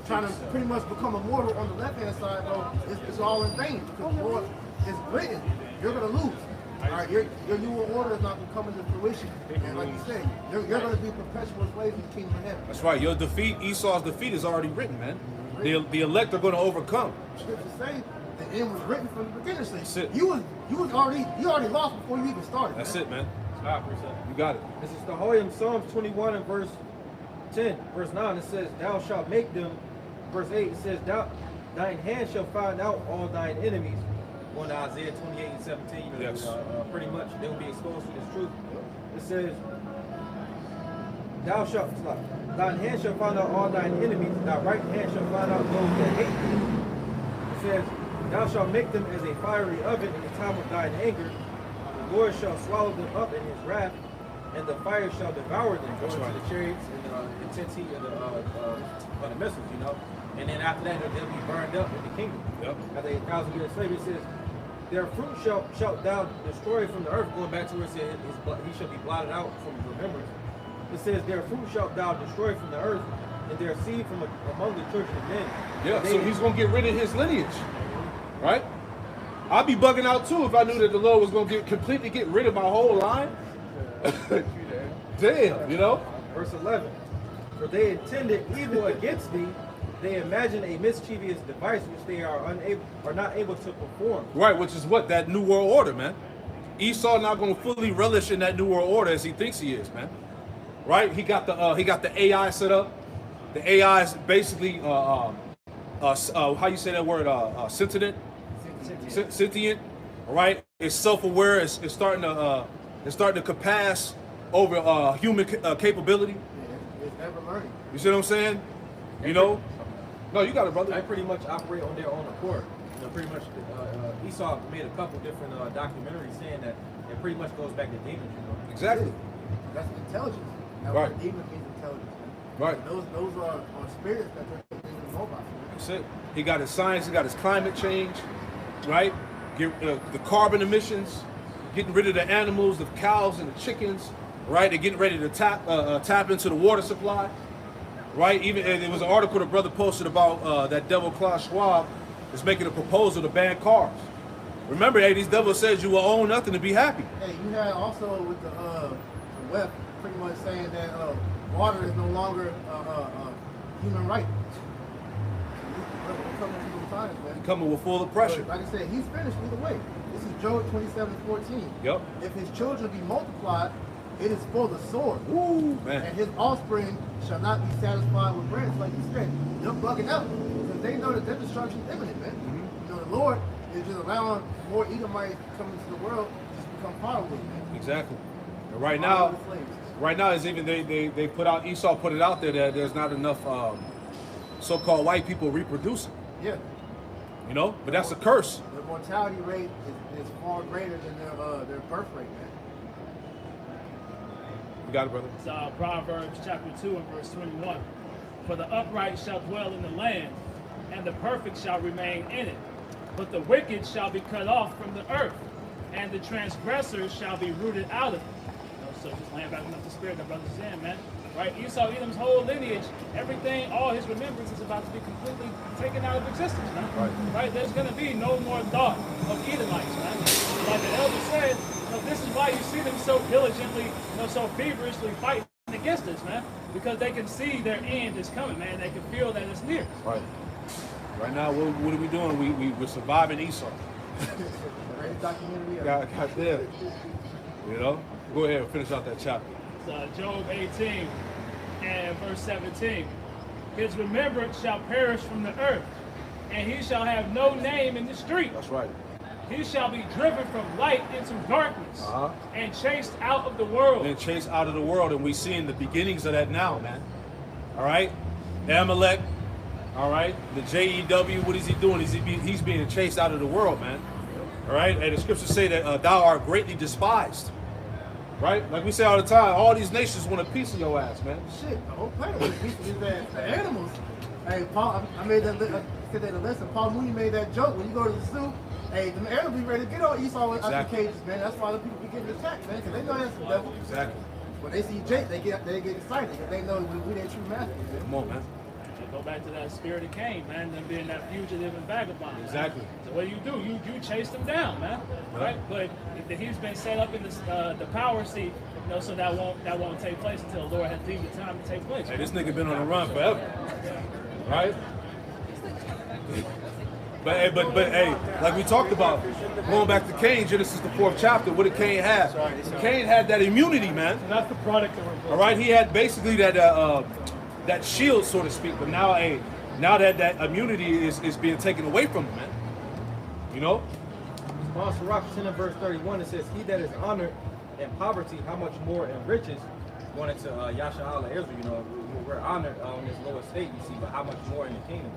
trying to pretty much become immortal on the left-hand side, bro. It's all in vain, because Lord is written, you're going to lose. All right, your new order is not going to come into fruition. And like you said, you're going to be perpetual slaves in the kingdom of heaven. That's right. Your defeat, Esau's defeat is already written, man. The elect are going to overcome. Scripture say the end was written from the beginning. That's it. You already lost before you even started. That's man. it, man. I appreciate it. You got it. This is the Hoyam Psalms 21 and verse 10. Verse 9, it says, thou shalt make them. Verse 8, it says, thine hand shall find out all thine enemies. Going to Isaiah 28 and 17. Yes. Pretty much, they will be exposed to this truth. It says, thine hand shall find out all thine enemies. Thy right hand shall find out those that hate thee. It says, thou shalt make them as a fiery oven in the time of thine anger. The Lord shall swallow them up in his wrath, and the fire shall devour them. Going to the chariots and the intense heat of the missiles, you know. And then after that, they'll be burned up in the kingdom. Yep. After 1,000 years of slavery, it says, their fruit shalt thou destroy from the earth. Going back to where it said he shall be blotted out from remembrance. It says, their fruit shalt thou destroy from the earth, and their seed from among the children of men. Yeah, so he's going to get rid of his lineage, right? I'd be bugging out too if I knew that the Lord was going to completely get rid of my whole line. Damn, you know? Verse 11. For they intended evil against thee. They imagine a mischievous device which they are not able to perform. Right, which is what? That New World Order, man. Esau not going to fully relish in that New World Order as he thinks he is, man. Right? He got the AI set up. The AI is basically how you say that word? Sentient. Right? It's self-aware. It's starting to compass over human capability. Yeah, it's never learning. You see what I'm saying? You know? No, you got it, brother. They pretty much operate on their own accord. You know, pretty much Esau made a couple different documentaries saying that it pretty much goes back to demons, you know. Exactly. That's intelligence. Now, Right. what demon means intelligence. Right. And those are spirits that they're thinking know about. That's it. He got his science. He got his climate change. Right. Get the carbon emissions. Getting rid of the animals, the cows and the chickens. Right. They're getting ready to tap into the water supply. Right. Even there was an article the brother posted about that devil Klaus Schwab is making a proposal to ban cars. Remember, hey, these devils says you will own nothing to be happy. Hey, you had also with the web pretty much saying that water is no longer human right. We're coming to those times, man. Coming with full of pressure. But like I said, he's finished either way. This is Job 27:14. Yep. If his children be multiplied, it is for the sword. Woo, man. And his offspring shall not be satisfied with bread. Like you said, they're bugging out because they know that their destruction is imminent, man. Mm-hmm. You know, the Lord is just allowing more Edomites coming into the world just become firewood, man. Exactly. And right now is even they put out, Esau put it out there that there's not enough so-called white people reproducing. Yeah. You know, but that's a curse. The mortality rate is far greater than their birth rate, man. You got it, brother. It's Proverbs chapter 2 and verse 21. For the upright shall dwell in the land, and the perfect shall remain in it. But the wicked shall be cut off from the earth, and the transgressors shall be rooted out of it. So just laying back enough the spirit that brother's saying, man. Right? Esau, Edom's whole lineage, everything, all his remembrance is about to be completely taken out of existence, man. Right? There's going to be no more thought of Edomites, man. Like the elder said, this is why you see them so diligently, so feverishly fighting against us, man. Because they can see their end is coming, man. They can feel that it's near. Right. Right now, what are we doing? We're surviving Esau. God damn. You know? Go ahead and finish out that chapter. It's Job 18 and verse 17. His remembrance shall perish from the earth, and he shall have no name in the street. That's right. He shall be driven from light into darkness and chased out of the world. And chased out of the world, and we seeing the beginnings of that now, man. All right? Amalek, all right? The JEW, what is he doing? He's being chased out of the world, man. All right? And the scriptures say that thou art greatly despised. Right? Like we say all the time, all these nations want a piece of your ass, man. Shit, the whole planet is the animals. Hey, Paul, I made that. I said that in the lesson. Paul Mooney made that joke. When you go to the zoo, hey, the animals be ready to get on Esau out the cages, man. That's why the people be getting attacked, man, because they know that's the devil. Exactly. When they see Jake, they get excited because they know we their true masters. Come on, man. Go back to that spirit of Cain, man, them being that fugitive and vagabond. Exactly. Man. So what do? You chase them down, man. Right? But he's been set up in the power seat, so that won't take place until the Lord has deemed the time to take place. Hey, this nigga been on the run forever. Right? But hey, like we talked about, going back to Cain, Genesis the 4th chapter, what did Cain have? Cain had that immunity, man. And that's the product that we're. All right, he had basically that shield, so to speak. But now, now that immunity is being taken away from him, man. You know. Sirach 10 and verse 31, it says, "He that is honored in poverty, how much more in riches?" Going into Yasha'Allah Israel, you know, we're honored on this lower state, you see, but how much more in the kingdom?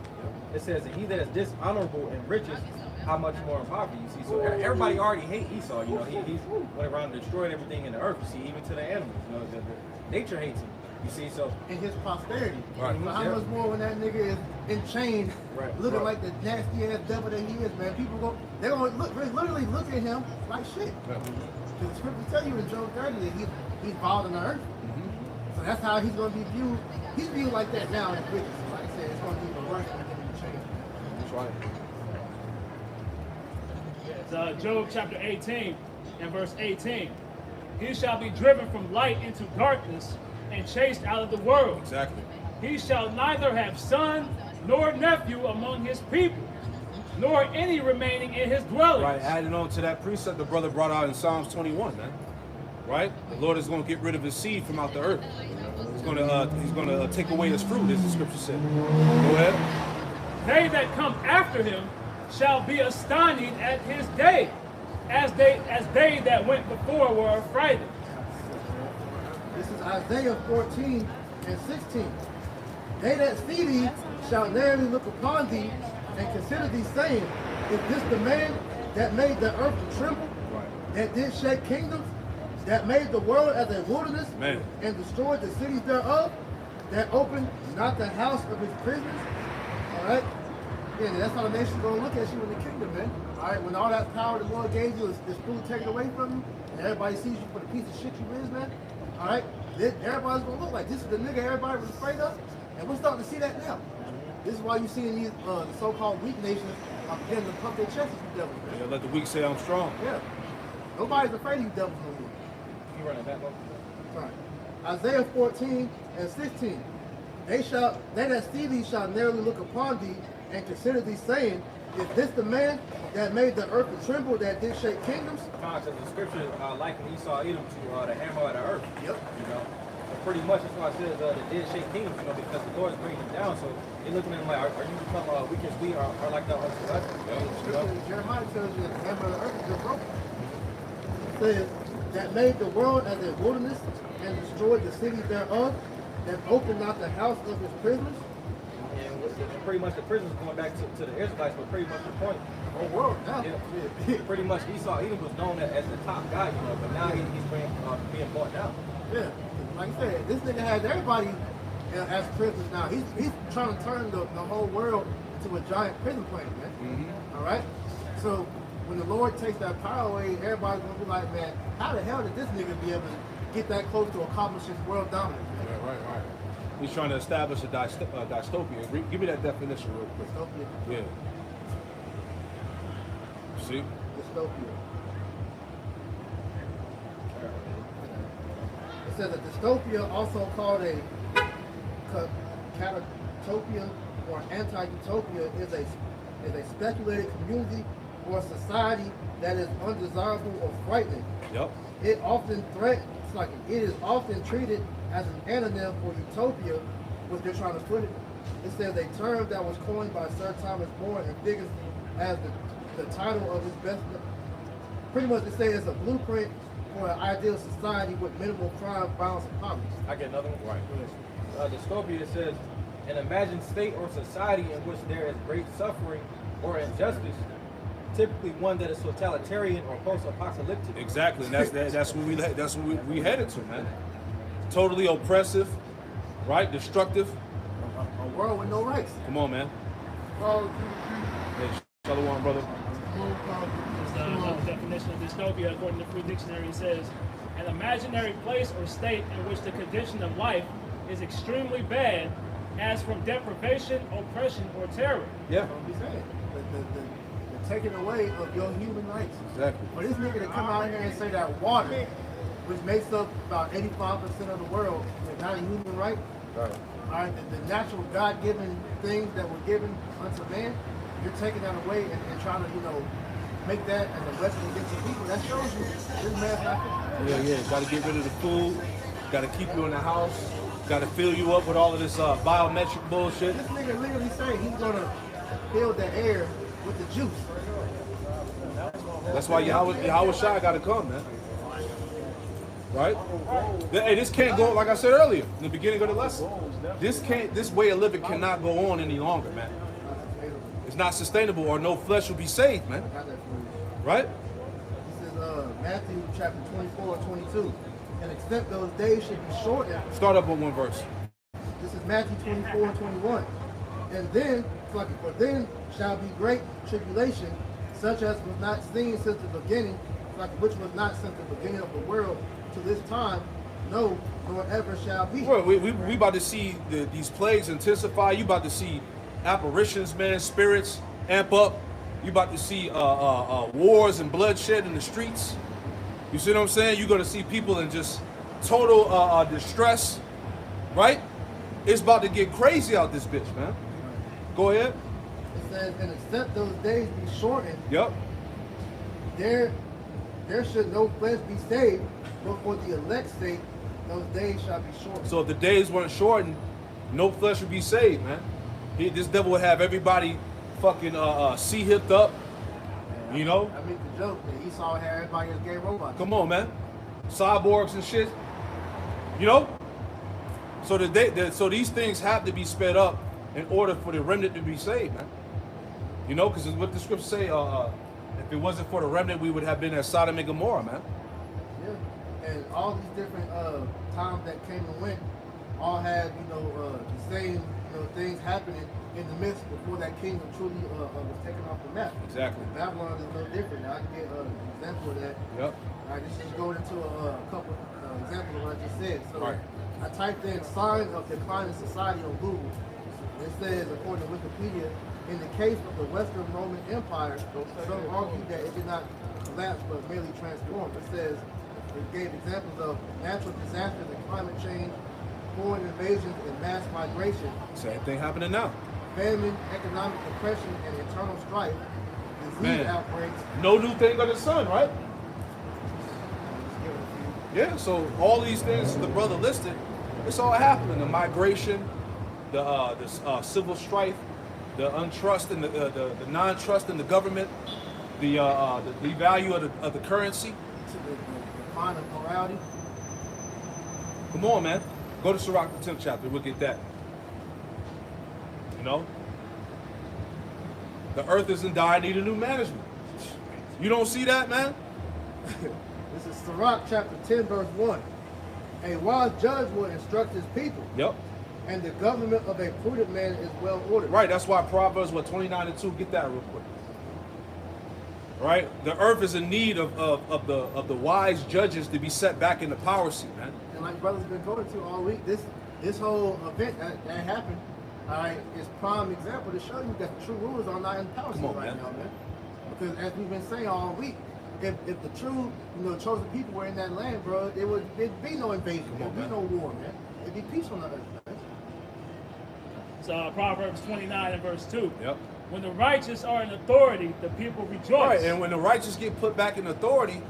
It says that he that is dishonorable in riches, how much more in poverty? You see, so everybody already hate Esau. You know, he's went around and destroyed everything in the earth. You see, even to the animals. You know, the nature hates him. You see, so in his prosperity. Right. So how much more when that nigga is in chains, looking like the nasty ass devil that he is, man? People they're gonna literally look at him like shit. Because the scriptures tell you in Job 30 that he's bald in the earth. So that's how he's gonna be viewed. He's viewed like that now in riches. Like I said, it's gonna be even worse when he get in chains. That's right. It's Job chapter 18 and verse 18. He shall be driven from light into darkness and chased out of the world. Exactly. He shall neither have son nor nephew among his people, nor any remaining in his dwellings. Right, adding on to that precept the brother brought out in Psalms 21, man. Right? The Lord is going to get rid of his seed from out the earth. He's going to take away his fruit, as the scripture said. Go ahead. They that come after him shall be astonished at his day, as they that went before were affrighted. This is Isaiah 14 and 16. They that see thee shall narrowly look upon thee and consider thee, saying, is this the man that made the earth to tremble, that did shake kingdoms, that made the world as a wilderness, and destroyed the cities thereof, that opened not the house of his prisoners? All right? Yeah, that's how the nation's going to look at you in the kingdom, man. All right? When all that power the Lord gave you is fully taken away from you, and everybody sees you for the piece of shit you is, man. All right? Everybody's going to look like this is the nigga everybody was afraid of, and we're starting to see that now. This is why you're seeing these the so-called weak nations beginning to pump their chests with you devils, man. Yeah, let the weak say I'm strong. Yeah. Nobody's afraid of you devils no more. you running that one. Right. Isaiah 14 and 16. They that see thee shall narrowly look upon thee and consider thee, saying, is this the man that made the earth to tremble, that did shake kingdoms? Because the scripture likened Esau Edom to the hammer of the earth. Yep. You know, and pretty much that's why it says the dead shake kingdoms. You know, because the Lord is bringing them down. So they're looking at him like, are you become weak as we are like that unto us? You know? Jeremiah tells you that the hammer of the earth is just broken. It says that made the world as a wilderness and destroyed the cities thereof, that opened not the house of his prisoners. And pretty much the prisoners going back to the Israelites, but pretty much the point. The whole world now. Yeah, pretty much Esau Edom was known as the top guy, you know, but now he's being bought down. Yeah, like I said, this nigga has everybody as prisoners now. He's trying to turn the whole world into a giant prison plant, man. Mm-hmm. All right? So when the Lord takes that power away, everybody's going to be like, man, how the hell did this nigga be able to get that close to accomplishing world dominance? Right. He's trying to establish a dystopia. Give me that definition real quick. Dystopia. Yeah. See? Dystopia. It says a dystopia, also called a catastopia or anti-utopia, is a speculated community or society that is undesirable or frightening. Yep. It is often treated as an anonym for utopia, which they're trying to put it. It says a term that was coined by Sir Thomas More and figures as the title of his best. Pretty much it says it's a blueprint for an ideal society with minimal crime, violence, and poverty. I get another one. Right. Dystopia, it says an imagined state or society in which there is great suffering or injustice, typically one that is totalitarian or post-apocalyptic. Exactly, and that's what we headed to, man. Totally oppressive, right? Destructive. A world with no rights. Come on, man. Well, Hey, Shalom, brother. The definition of dystopia, according to Free Dictionary, says an imaginary place or state in which the condition of life is extremely bad, as from deprivation, oppression, or terror. Yeah. That's what I'm saying. The taking away of your human rights. Exactly. For this nigga to come out here and say that water, which makes up about 85% of the world, is not a human right. Right. All right, the natural God-given things that were given unto man, you're taking that away and trying to, you know, make that as a weapon against the people. That shows you this man's not. Yeah. Got to get rid of the food. Got to keep you in the house. Got to fill you up with all of this biometric bullshit. This nigga literally saying he's gonna fill the air with the juice. That's why Yahweh Shai got to come, man. Right? Hey, this can't go, like I said earlier in the beginning of the lesson. This way of living cannot go on any longer, man. It's not sustainable, or no flesh will be saved, man. Right? This is Matthew chapter 24 and 22. And except those days should be shortened. Start up with one verse. This is Matthew 24 and 21. And then, for then shall be great tribulation, such as was not seen since the beginning, which was not since the beginning of the world to this time, no, nor ever shall be. Well, we about to see these plagues intensify. You about to see apparitions, man, spirits amp up. You about to see wars and bloodshed in the streets. You see what I'm saying? You're going to see people in just total distress, right? It's about to get crazy out this bitch, man. Go ahead. It says, and except those days be shortened, Yep. there should no flesh be saved, but for the elect's sake, those days shall be shortened. So if the days weren't shortened, no flesh would be saved, man. This devil would have everybody fucking C-hipped up, you know? I mean, the joke that Esau had everybody as gay robots. Come on, man. Cyborgs and shit. You know? So so these things have to be sped up in order for the remnant to be saved, man. You know, because what the scriptures say, if it wasn't for the remnant, we would have been at Sodom and Gomorrah, man. Yeah. And all these different times that came and went all had, the same, things happening in the midst before that kingdom truly was taken off the map. Exactly. Babylon is no different. Now, I can get an example of that. Yep. All right, this is going into a couple examples of what I just said. So Right. I typed in signs of declining society on Google. It says, according to Wikipedia, in the case of the Western Roman Empire, some argue that it did not collapse but merely transform. It says it gave examples of natural disasters and climate change, foreign invasions and mass migration, Same thing happening now. famine, economic depression, and internal strife, disease Man. outbreaks. No new thing under the sun, right? Just give it a few. Yeah, so all these things the brother listed, it's all happening. The migration, the civil strife, the untrust and the non-trust in the government, the value of the currency. The decline of morality. Come on, man. Go to Sirach, the 10th chapter. We'll get that. You know? The earth is in dire need of new management. You don't see that, man? This is Sirach chapter 10, verse 1. A wise judge will instruct his people, Yep. and the government of a prudent man is well ordered. Right, that's why Proverbs 29 and 2, get that real quick. Right? The earth is in need of the wise judges to be set back in the power seat, man. And like brother's been going to all week, this whole event that happened, all right, is prime example to show you that the true rulers are not in the power seat Come on, right man. now, man. Because as we've been saying all week, if the true, chosen people were in that land, bro, it'd be no invasion, Come on, there'd be man. no war, man. It'd be peace on the earth, man. So Proverbs 29 and verse 2. Yep. When the righteous are in authority, the people rejoice. Right, and when the righteous get put back in authority,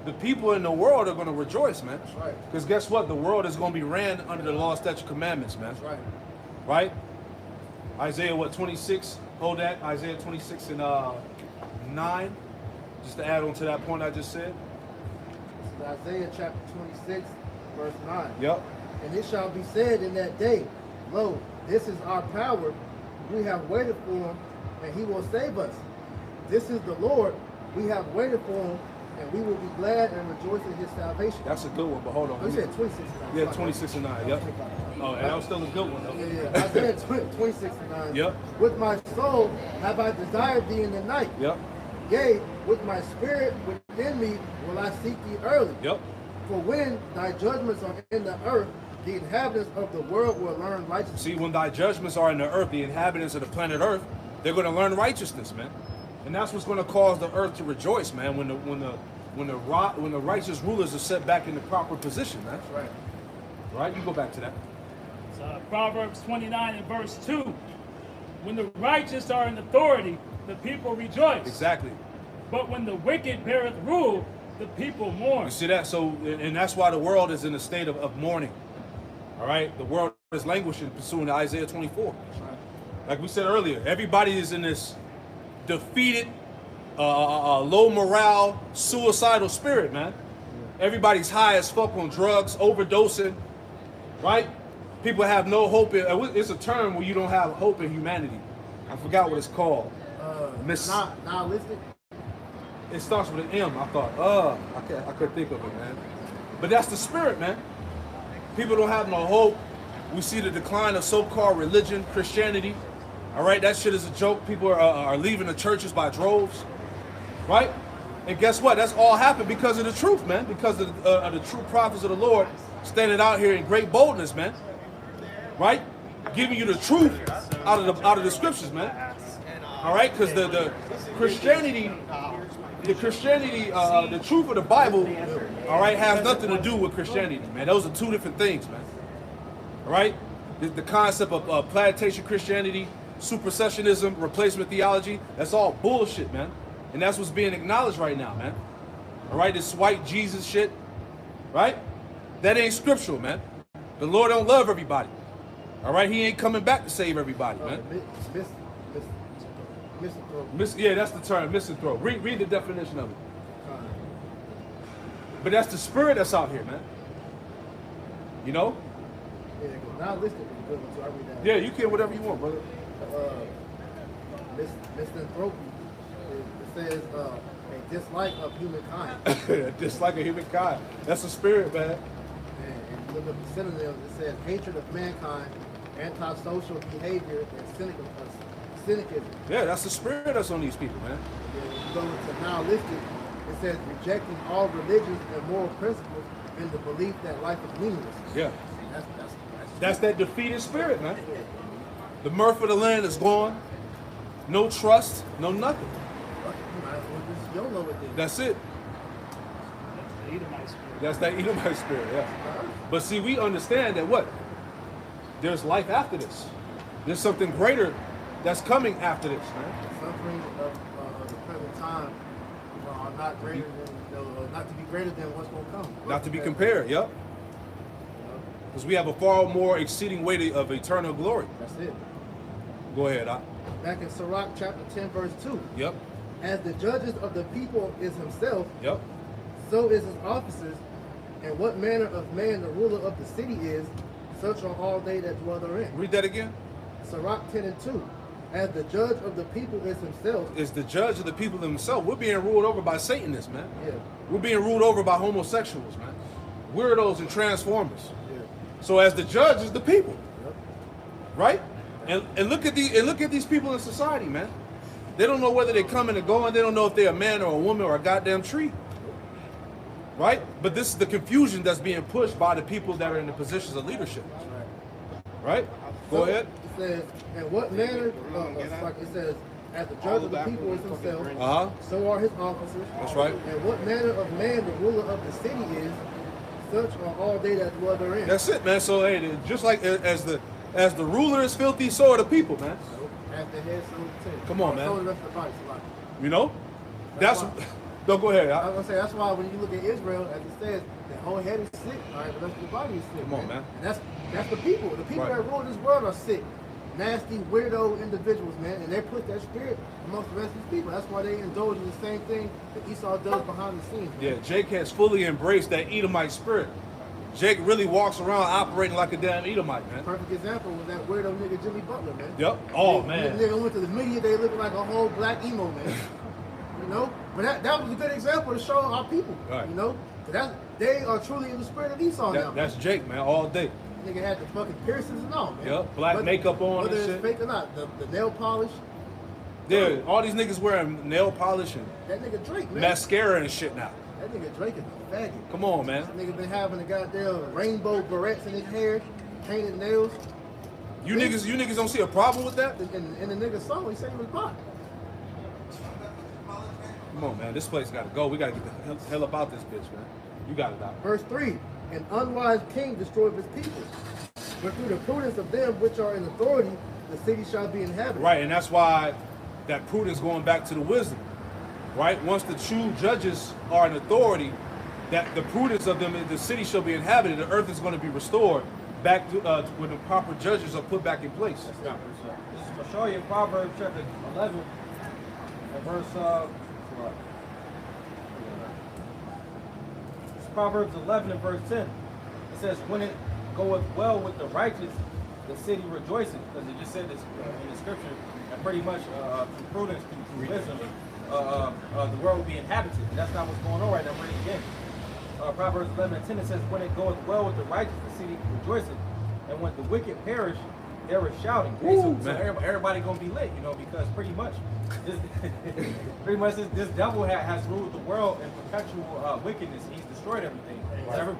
the people in the world are going to rejoice, man. That's right. Because guess what? The world is going to be ran under the law, statute, commandments, man. That's right. Right? Isaiah, 26? Hold that. Isaiah 26 and 9. Just to add on to that point I just said. This is Isaiah chapter 26, verse 9. Yep. And it shall be said in that day, lo, this is our power. We have waited for him, and he will save us. This is the Lord. We have waited for him, and we will be glad and rejoice in his salvation. That's a good one, but hold on. Oh, you said 26 and 9. Yeah, 26 and 9. Yep. Oh, and that was still a good one, though. Yeah. Isaiah 26 and 9. Yep. With my soul have I desired thee in the night. Yep. Yea, with my spirit within me will I seek thee early. Yep. For when thy judgments are in the earth, the inhabitants of the world will learn righteousness. See, when thy judgments are in the earth, the inhabitants of the planet Earth, they're going to learn righteousness, man. And that's what's going to cause the earth to rejoice, man. When the righteous rulers are set back in the proper position, man. That's right. Right? You go back to that. So Proverbs 29 and verse 2. When the righteous are in authority, the people rejoice. Exactly. But when the wicked beareth rule, the people mourn. You see that? So, and that's why the world is in a state of mourning. All right? The world is languishing, pursuing Isaiah 24. Like we said earlier, everybody is in this defeated, low morale, suicidal spirit, man. Everybody's high as fuck on drugs, overdosing, right? People have no hope. It's a term where you don't have hope in humanity. I forgot what it's called. Nihilistic. It starts with an M. I thought, I couldn't think of it, man. But that's the spirit, man. People don't have no hope. We see the decline of so-called religion, Christianity. All right, that shit is a joke. People are leaving the churches by droves, right? And guess what? That's all happened because of the truth, man. Because of the true prophets of the Lord standing out here in great boldness, man. Right? Giving you the truth out of the scriptures, man. All right, because the Christianity, the truth of the Bible, all right, has nothing to do with Christianity, man. Those are two different things, man. All right, the concept of plantation Christianity, supersessionism, replacement theology, that's all bullshit, man. And that's what's being acknowledged right now, man. All right, this white Jesus shit, right? That ain't scriptural, man. The Lord don't love everybody. All right, he ain't coming back to save everybody, man. Yeah, that's the term, misanthrope. Read the definition of it. But that's the spirit that's out here, man. You know? Yeah, nihilistic is a good one, so I read that. Yeah, you can whatever you want, brother. Misanthropy, it says a dislike of humankind. A dislike of humankind. That's a spirit, man. And you look at the synonyms, it says hatred of mankind, antisocial behavior, and cynicism. Yeah, that's the spirit that's on these people, man. And then you go into nihilistic, it says rejecting all religions and moral principles and the belief that life is meaningless. Yeah. That's that defeated spirit, man. The mirth of the land is gone. No trust, no nothing. That's it. That's that Edomite spirit, yeah. But see, we understand that what? There's life after this. There's something greater that's coming after this, man. The suffering of the present time are not greater than, not to be greater than what's going to come. Not to be compared, yep. Because we have a far more exceeding weight of eternal glory. That's it. Go ahead, Back in Sirach chapter 10, verse 2. Yep. As the judges of the people is himself, Yep. so is his officers, and what manner of man the ruler of the city is, such are all they that dwell therein. Read that again. Sirach 10 and 2. As the judge of the people is himself. Is the judge of the people themselves. We're being ruled over by Satanists, man. Yeah. We're being ruled over by homosexuals, man. Weirdos and transformers. Yeah. So as the judge is the people. Yep. Right? And look at these people in society, man. They don't know whether they're coming or going. They don't know if they're a man or a woman or a goddamn tree. Right? But this is the confusion that's being pushed by the people that are in the positions of leadership. Right? Go ahead. It says, and what manner, like it says, as the judge of the people is himself, so are his officers. That's right. And what manner of man the ruler of the city is, such are all they that dwell therein. That's it, man. So hey, just like as the ruler is filthy, so are the people, man. As the head, so the tail. Come on, man. So the rest of the body. You know? That's no, go ahead. I was gonna say that's why when you look at Israel, as it says, the whole head is sick, all right, but the rest of the body is sick. Come on, man. And that's the people. The people that rule this world are sick, nasty, weirdo individuals, man, and they put that spirit amongst the rest of these people. That's why they indulge in the same thing that Esau does behind the scenes. Man. Yeah, Jake has fully embraced that Edomite spirit. Jake really walks around operating like a damn Edomite, man. Perfect example was that weirdo nigga Jimmy Butler, man. Yep. Oh, man. Nigga went to the media, they looking like a whole black emo, man. You know? But that was a good example to show our people, right. You know? They are truly in the spirit of Esau now. That's Jake, man, all day. Nigga had the fucking piercings and all, man. Yep, black makeup on whether and it's shit. fake or not, the nail polish. Yeah, all these niggas wearing nail polish and that nigga Drake, man. mascara and shit now. That nigga Drake is a faggot. Come on, man. That nigga been having the goddamn rainbow barrettes in his hair, painted nails. You niggas don't see a problem with that? In the nigga's song, he said he was bi. Come on, man. This place gotta go. We gotta get the hell up out this bitch, man. You got it out. Verse 3, an unwise king destroyed his people, But through the prudence of them which are in authority, the city shall be inhabited. Right, and that's why that prudence going back to the wisdom. Right? Once the true judges are in authority, that the prudence of them, the city shall be inhabited, the earth is going to be restored back to when the proper judges are put back in place. This is to show you Proverbs chapter 11 and verse what? It's Proverbs 11 and verse 10. It says, when it goeth well with the righteous, the city rejoiceth. Because it just said this in the scripture, and pretty much through prudence, through wisdom, the world will be inhabited. And that's not what's going on right now. Read again. Proverbs 11 and 10, it says, when it goeth well with the righteous, the city rejoiceth. And when the wicked perish, there is shouting. Okay, so everybody gonna be lit, you know, because pretty much this devil has ruled the world in perpetual wickedness. He's destroyed everything. So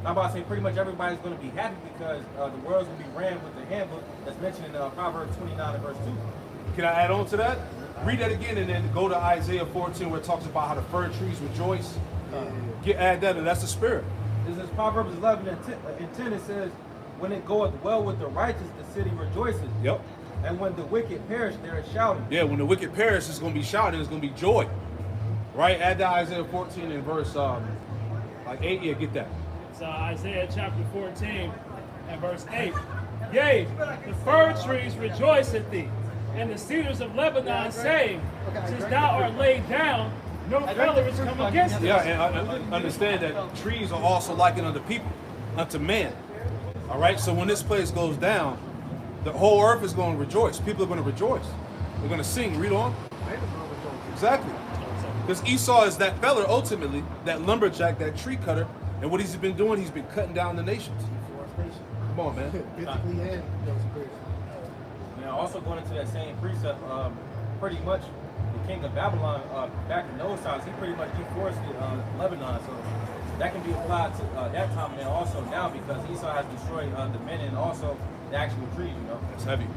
I'm about to say pretty much everybody's gonna be happy because the world's gonna be ran with the handbook that's mentioned in Proverbs 29 and verse 2. Can I add on to that? Read that again and then go to Isaiah 14 where it talks about how the fir trees rejoice. Add that, and that's the spirit. This is Proverbs 11 and 10. It says, when it goeth well with the righteous, the city rejoices. Yep. And when the wicked perish, there is shouting. Yeah, when the wicked perish, it's going to be shouting. It's going to be joy. Right? Add that Isaiah 14 and verse like 8. Yeah, get that. It's Isaiah chapter 14 and verse 8. Yea, the fir trees rejoice at thee, and the cedars of Lebanon say, since thou art laid down, no feller is come against us. Yeah, and understand that trees are also likened unto people, unto man. All right, so when this place goes down, the whole earth is going to rejoice. People are going to rejoice. They're going to sing. Read on. Exactly. Because Esau is that feller, ultimately, that lumberjack, that tree cutter. And what he's been doing, he's been cutting down the nations. Come on, man. Now, also going into that same precept, pretty much the king of Babylon, back in those times, he pretty much deforested Lebanon. So that can be applied to that time and also now because Esau has destroyed the men and also the actual trees, you know. That's heavy.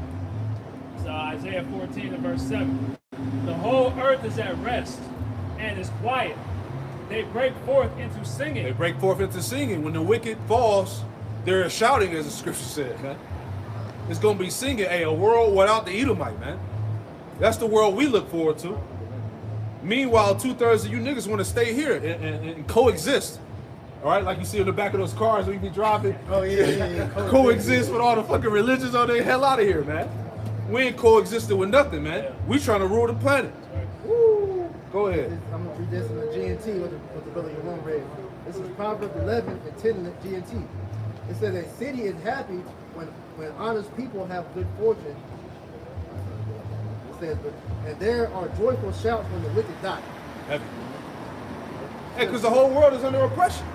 So Isaiah 14 and verse 7. The whole earth is at rest and is quiet. They break forth into singing. They break forth into singing. When the wicked falls, they're shouting, as the scripture said, man. It's going to be singing. Hey, a world without the Edomite, man. That's the world we look forward to. Meanwhile, 2/3 of you niggas want to stay here and coexist. All right, like you see in the back of those cars we be driving. Oh yeah. Coexist with all the fucking religions on the hell out of here, man. We ain't coexisting with nothing, man. We trying to rule the planet. Woo. Go ahead. I'm gonna read this in the GNT with the brother Yvonne read. This is Proverbs 11 and 10 in the GNT. It says a city is happy when honest people have good fortune. It says, and there are joyful shouts when the wicked die. Heavy. Hey, because the whole world is under oppression.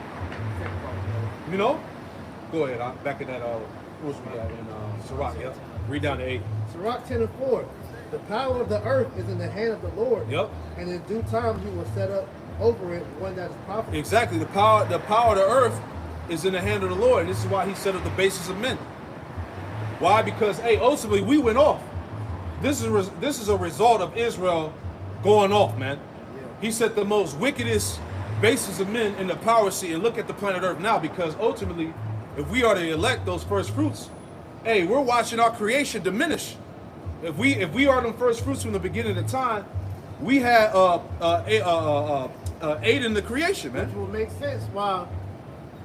You know? Go ahead. I'm back in that what we got in Sirach, yep. Read down to 8. Sirach 10 and 4. The power of the earth is in the hand of the Lord. Yep. And in due time he will set up over it one that is profitable. Exactly. The power of the earth is in the hand of the Lord. And this is why he set up the basis of men. Why? Because hey, ultimately we went off. This is a result of Israel going off, man. Yeah. He set the most wickedest basis of men in the power seat, and look at the planet Earth now, because ultimately, if we are to elect those first fruits, hey, we're watching our creation diminish. If we are them first fruits from the beginning of time, we had aid in the creation, man. Which will make sense why,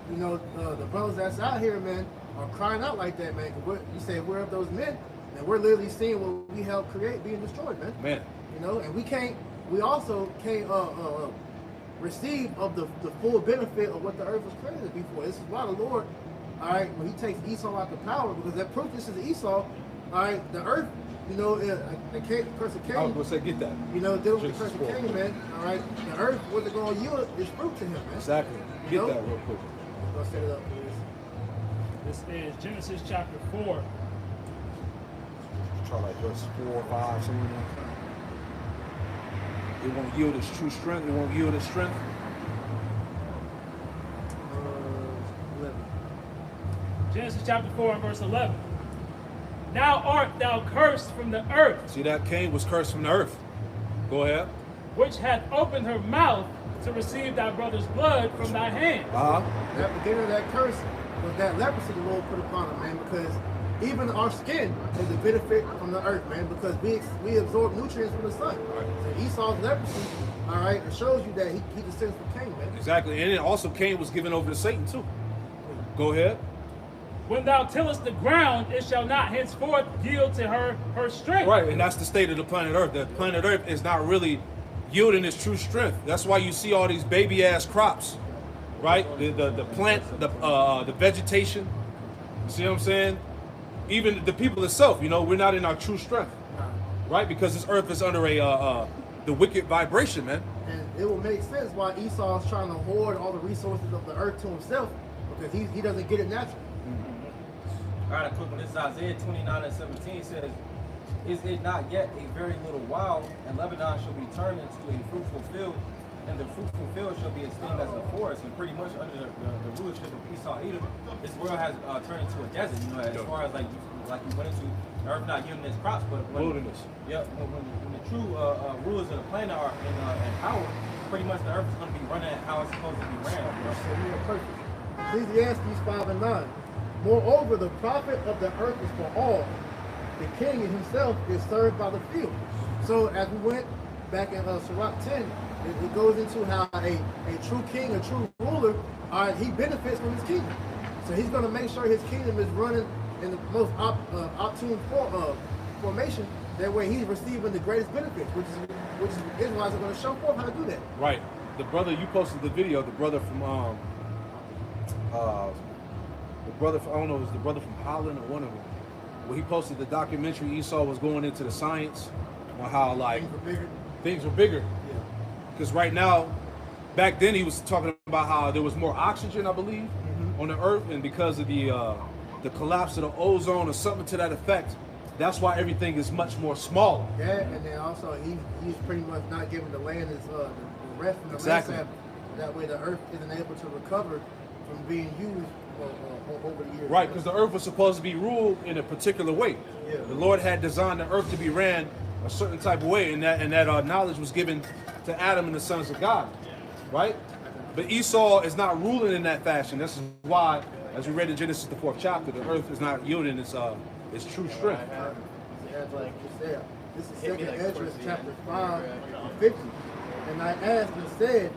you know, the brothers that's out here, man, are crying out like that, man. You say we're of those men, and we're literally seeing what we helped create being destroyed, man. Man. You know, and we also can't receive of the full benefit of what the earth was created before. This is why the Lord, all right, when he takes Esau out the power, because that proof this is Esau, all right, the earth, you know, the curse of Cain. I was going to say, get that. You know, dealing with the curse of Cain, man, all right, the earth wasn't going to yield its fruit to him, man. Exactly. Get that real quick. I'll set it up for this. This is Genesis chapter 4. Try like verse 4 or 5, something like that. It won't yield its true strength. It won't yield its strength. 11. Genesis chapter 4 and verse 11. Now art thou cursed from the earth. See that? Cain was cursed from the earth. Go ahead. Which hath opened her mouth to receive thy brother's blood from thy hand. That beginning of that curse was that leprosy the Lord put upon him, man, because even our skin is a benefit from the earth, man, because we absorb nutrients from the sun. So Esau's leprosy, all right, it shows you that he descends from Cain, man. Exactly. And then also Cain was given over to Satan too. Go ahead. When thou tillest the ground, it shall not henceforth yield to her strength. Right, and that's the state of the planet Earth. The planet Earth is not really yielding its true strength. That's why you see all these baby ass crops, right? The plant, the vegetation. You see what I'm saying? Even the people itself, you know, we're not in our true strength, right? Because this earth is under the wicked vibration, man. And it will make sense why Esau is trying to hoard all the resources of the earth to himself, because he doesn't get it naturally. All right, a quick one. This is Isaiah 29:17 says, "Is it not yet a very little while, and Lebanon shall be turned into a fruitful field, and the fruitful field shall be esteemed as a forest." And pretty much under the rulership of Esau Edom, this world has turned into a desert. You know, as far as like you went into, the earth not yielding its crops, but Wilderness. Yeah, when the true rulers of the planet are in power, pretty much the earth is going to be running how it's supposed to be ran. So we are perfect. Ecclesiastes 5:9. Moreover, the profit of the earth is for all. The king himself is served by the field. So as we went back in Sirach 10, it goes into how a true king, a true ruler, he benefits from his kingdom. So he's going to make sure his kingdom is running in the most opportune formation. That way he's receiving the greatest benefits, which is Israelites are going to show forth how to do that. Right. The brother, you posted the video, the brother from I don't know, it was the brother from Holland or one of them, where he posted the documentary. Esau was going into the science on how like things were bigger. Yeah. Because right now, back then he was talking about how there was more oxygen, I believe, on the earth, and because of the collapse of the ozone or something to that effect, that's why everything is much more smaller. Yeah, and then also he's pretty much not giving the land the rest from the Exactly. land. That way the earth isn't able to recover from being used over the years. Right, because the earth was supposed to be ruled in a particular way. Yeah. The Lord had designed the earth to be ran a certain type of way, and that knowledge was given to Adam and the sons of God, right? But Esau is not ruling in that fashion. This is why, as we read in Genesis the 4th chapter, the earth is not yielding its true strength. As like you said, this is 2nd Ezra chapter 5:50. And I asked and said,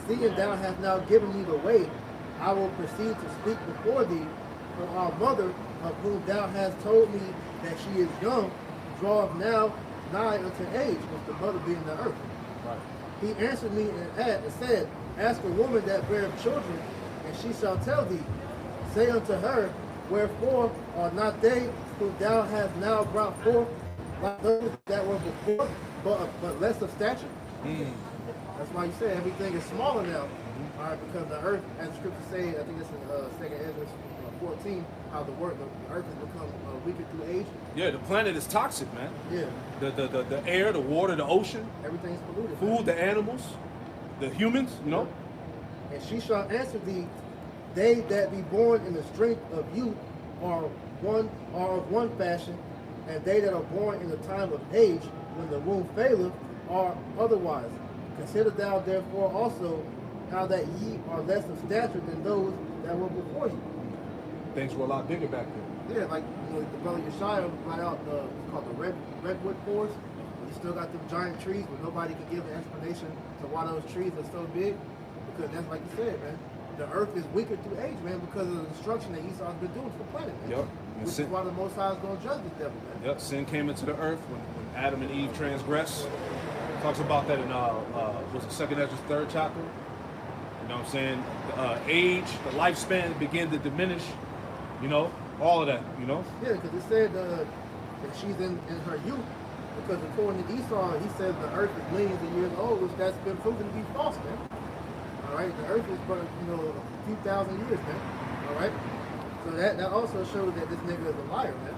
seeing thou hast now given me the way, I will proceed to speak before thee, for our mother, of whom thou hast told me that she is young, draweth now nigh unto age, with the mother being the earth. Right. He answered me and said, ask a woman that beareth children, and she shall tell thee. Say unto her, wherefore are not they whom thou hast now brought forth like those that were before, but less of stature? That's why you say everything is smaller now. All right, because the earth, as the scripture says, I think it's in 2nd Ezra 14, how the earth has become weaker through age. Yeah, the planet is toxic, man. Yeah. The air, the water, the ocean, Everything's polluted. food, the animals, the humans, you know? And she shall answer thee, they that be born in the strength of youth are of one fashion, and they that are born in the time of age, when the womb faileth, are otherwise. Consider thou therefore also how that ye are less of stature than those that were before you. Things were a lot bigger back then. Yeah, like the brother Yeshaya brought out it's called the redwood forest. You still got them giant trees, but nobody can give an explanation to why those trees are so big. Because that's like you said, man. The earth is weaker through age, man, because of the destruction that Esau's been doing to the planet, man. Yep. Which is why the Most High is going to judge this devil, man. Yep, sin came into the earth when Adam and Eve transgressed. Talks about that in was it 2nd Ezra 3rd chapter? You know what I'm saying? The age, the lifespan began to diminish. You know, all of that. You know. Yeah, because it said that she's in her youth. Because according to Esau, he says the earth is millions of years old, which that's been proven to be false, man. All right, the earth is but a few thousand years, man. All right, so that also shows that this nigga is a liar, man.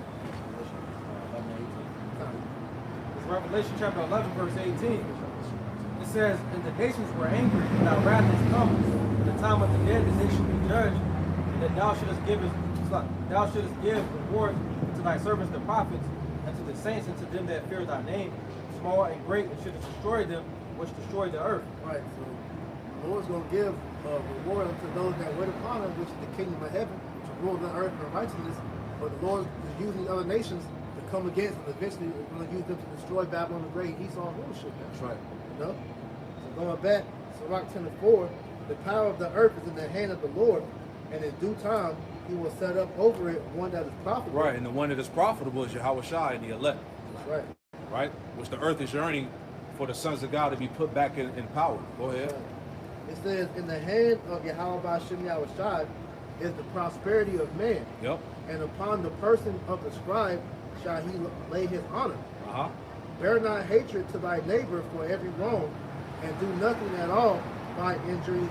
It's Revelation chapter 11, verse 18. It says, and the nations were angry, and thy wrath is come. In the time of the dead, that they should be judged, and that thou shouldest give reward to thy servants the prophets, and to the saints, and to them that fear thy name, small and great, and shouldest destroy them which destroy the earth. Right. So the the Lord's going to give a reward unto those that wait upon him, which is the kingdom of heaven, which will rule the earth in righteousness. But the Lord is using other nations to come against, and eventually is going to use them to destroy Babylon the Great. Esau's rulership. That's right. You know? So going back, Sirach 10:4, the power of the earth is in the hand of the Lord, and in due time he will set up over it one that is profitable. Right, and the one that is profitable is Yahweh Shai and the elect. That's right. Right? Which the earth is yearning for the sons of God to be put back in power. Go ahead. It says, in the hand of Yahweh Ba'Shem Yahweh Shai is the prosperity of man. Yep. And upon the person of the scribe shall he lay his honor. Uh-huh. Bear not hatred to thy neighbor for every wrong, and do nothing at all by injurious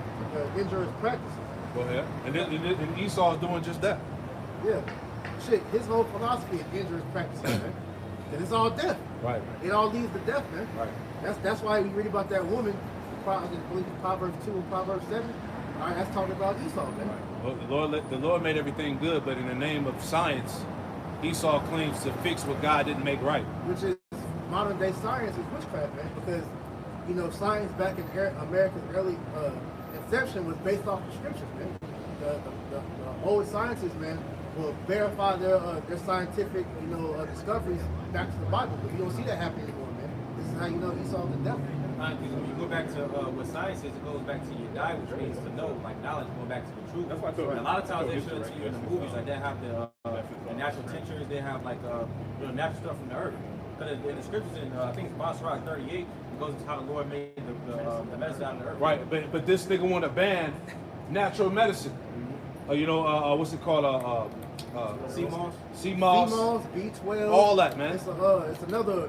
practices. Go ahead. And Esau is doing just that. Yeah. Shit, his whole philosophy is injurious practices, man. And it's all death. Right. It all leads to death, man. Right. That's why we read about that woman, I believe it's Proverbs 2 and Proverbs 7. All right, that's talking about Esau, man. Right. Well, the Lord made everything good, but in the name of science, Esau claims to fix what God didn't make right. Which is modern day science is witchcraft, man. Because, you know, science back in America's early inception was based off the scriptures, man. The old scientists, man, will verify their scientific, discoveries back to the Bible. But you don't see that happening anymore, man. This is how you know Esau's the devil. Because when you go back to what science is, it goes back to your die, which means to know, like knowledge, going back to the truth. That's why I thought, and a lot of times they show it to you in the movies, like they have the natural tinctures, they have like natural stuff from the earth. Because in the scriptures, in I think it's Sirach 38, it goes into how the Lord made the medicine out of the earth. Right, but this nigga want to ban natural medicine. What's it called? Sea moss. Sea moss. Sea moss, B12. All that, man. It's another,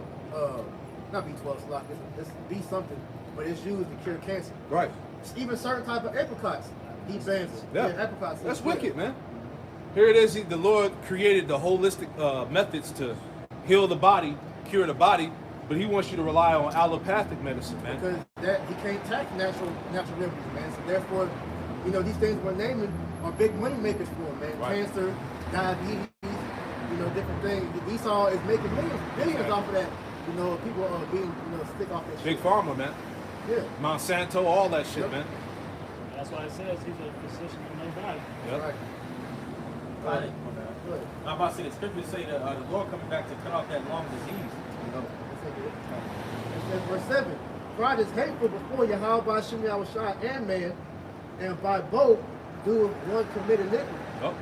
not B12, it's B something, but it's used to cure cancer. Right. Even certain type of apricots, he bans it. Yeah. Apricots. That's wicked, man. Here it is. The Lord created the holistic methods to heal the body, cure the body, but he wants you to rely on allopathic medicine, man. Because he can't tax natural remedies, man. So therefore, these things we're naming are big money makers for him, man. Right. Cancer, diabetes, different things. Esau is making billions off of that. People are being, stick off that shit. Big pharma, man. Yeah. Monsanto, all that shit, man. That's why it says he's a physician in their body. Yep. Right. Right. I'm about to say the scriptures say that the Lord coming back to cut off that long disease. It says verse 7. Pride is hateful before Yahweh Ba'Shem Yahweh Shai and man, and by both do one commit iniquity. Yep.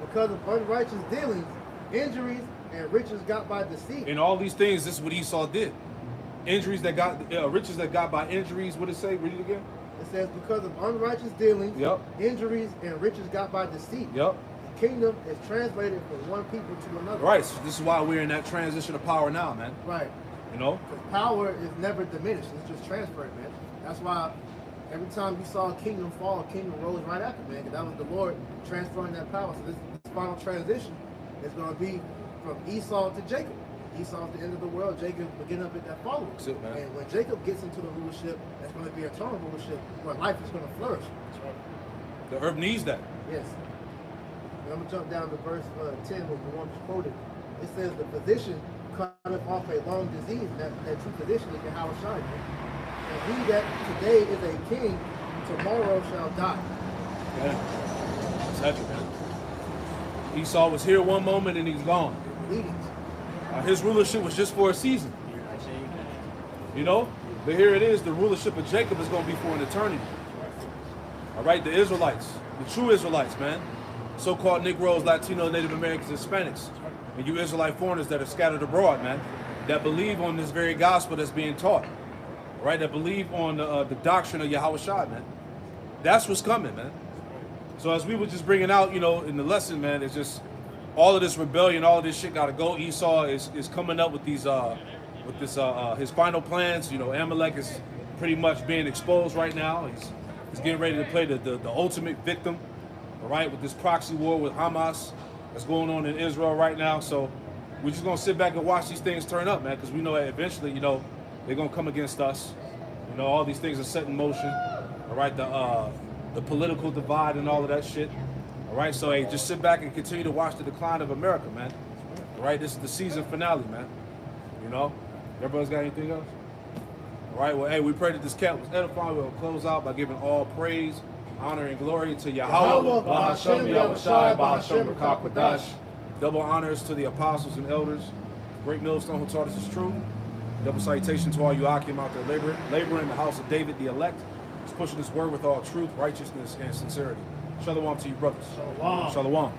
Because of unrighteous dealings, injuries, and riches got by deceit. In all these things, this is what Esau did. Injuries that got, riches that got by injuries. What did it say? Read it again. It says, because of unrighteous dealings, Yep. injuries, and riches got by deceit. Yep. The kingdom is translated from one people to another. Right. So this is why we're in that transition of power now, man. Right. Because power is never diminished. It's just transferred, man. That's why every time you saw a kingdom fall, a kingdom rose right after, man. Because that was the Lord transferring that power. So this final transition is going to be from Esau to Jacob. Esau's the end of the world. Jacob will get up at that following. That's it, man. And when Jacob gets into the rulership, that's going to be eternal rulership where life is going to flourish. the earth needs that. Yes. And I'm going to jump down to verse 10 when the one was quoted. It says, the physician cutteth off a long disease. That true physician is Yahweh Shai. And he that today is a king, tomorrow shall die. Yeah. That's heavy, man. Esau was here one moment and he's gone. Leadings. His rulership was just for a season. But here it is, the rulership of Jacob is going to be for an eternity. All right, the Israelites, the true Israelites, man. So-called Negroes, Latino, Native Americans, Hispanics, and you Israelite foreigners that are scattered abroad, man, that believe on this very gospel that's being taught. All right, that believe on the doctrine of Yahweh Shai, man. That's what's coming, man. So as we were just bringing out, in the lesson, man, it's just all of this rebellion, all of this shit got to go. Esau is coming up with these, his final plans. Amalek is pretty much being exposed right now. He's getting ready to play the ultimate victim, all right, with this proxy war with Hamas that's going on in Israel right now. So we're just gonna sit back and watch these things turn up, man, because we know that eventually, they're gonna come against us. All these things are set in motion. All right, the political divide and all of that shit. All right, so hey, just sit back and continue to watch the decline of America, man. All right, this is the season finale, man. Everybody's got anything else? All right, well, hey, we pray that this camp was edifying. We'll close out by giving all praise, honor, and glory to Yahweh, Bahashem, Yahushai, Bahashem, Rakakwadash. Double honors to the apostles and elders, great millstone who taught us the truth. Double salutation to all you Akim out there laboring in the house of David, the elect, who's pushing this word with all truth, righteousness, and sincerity. Shalom to you, brothers. Shalom. Shalom.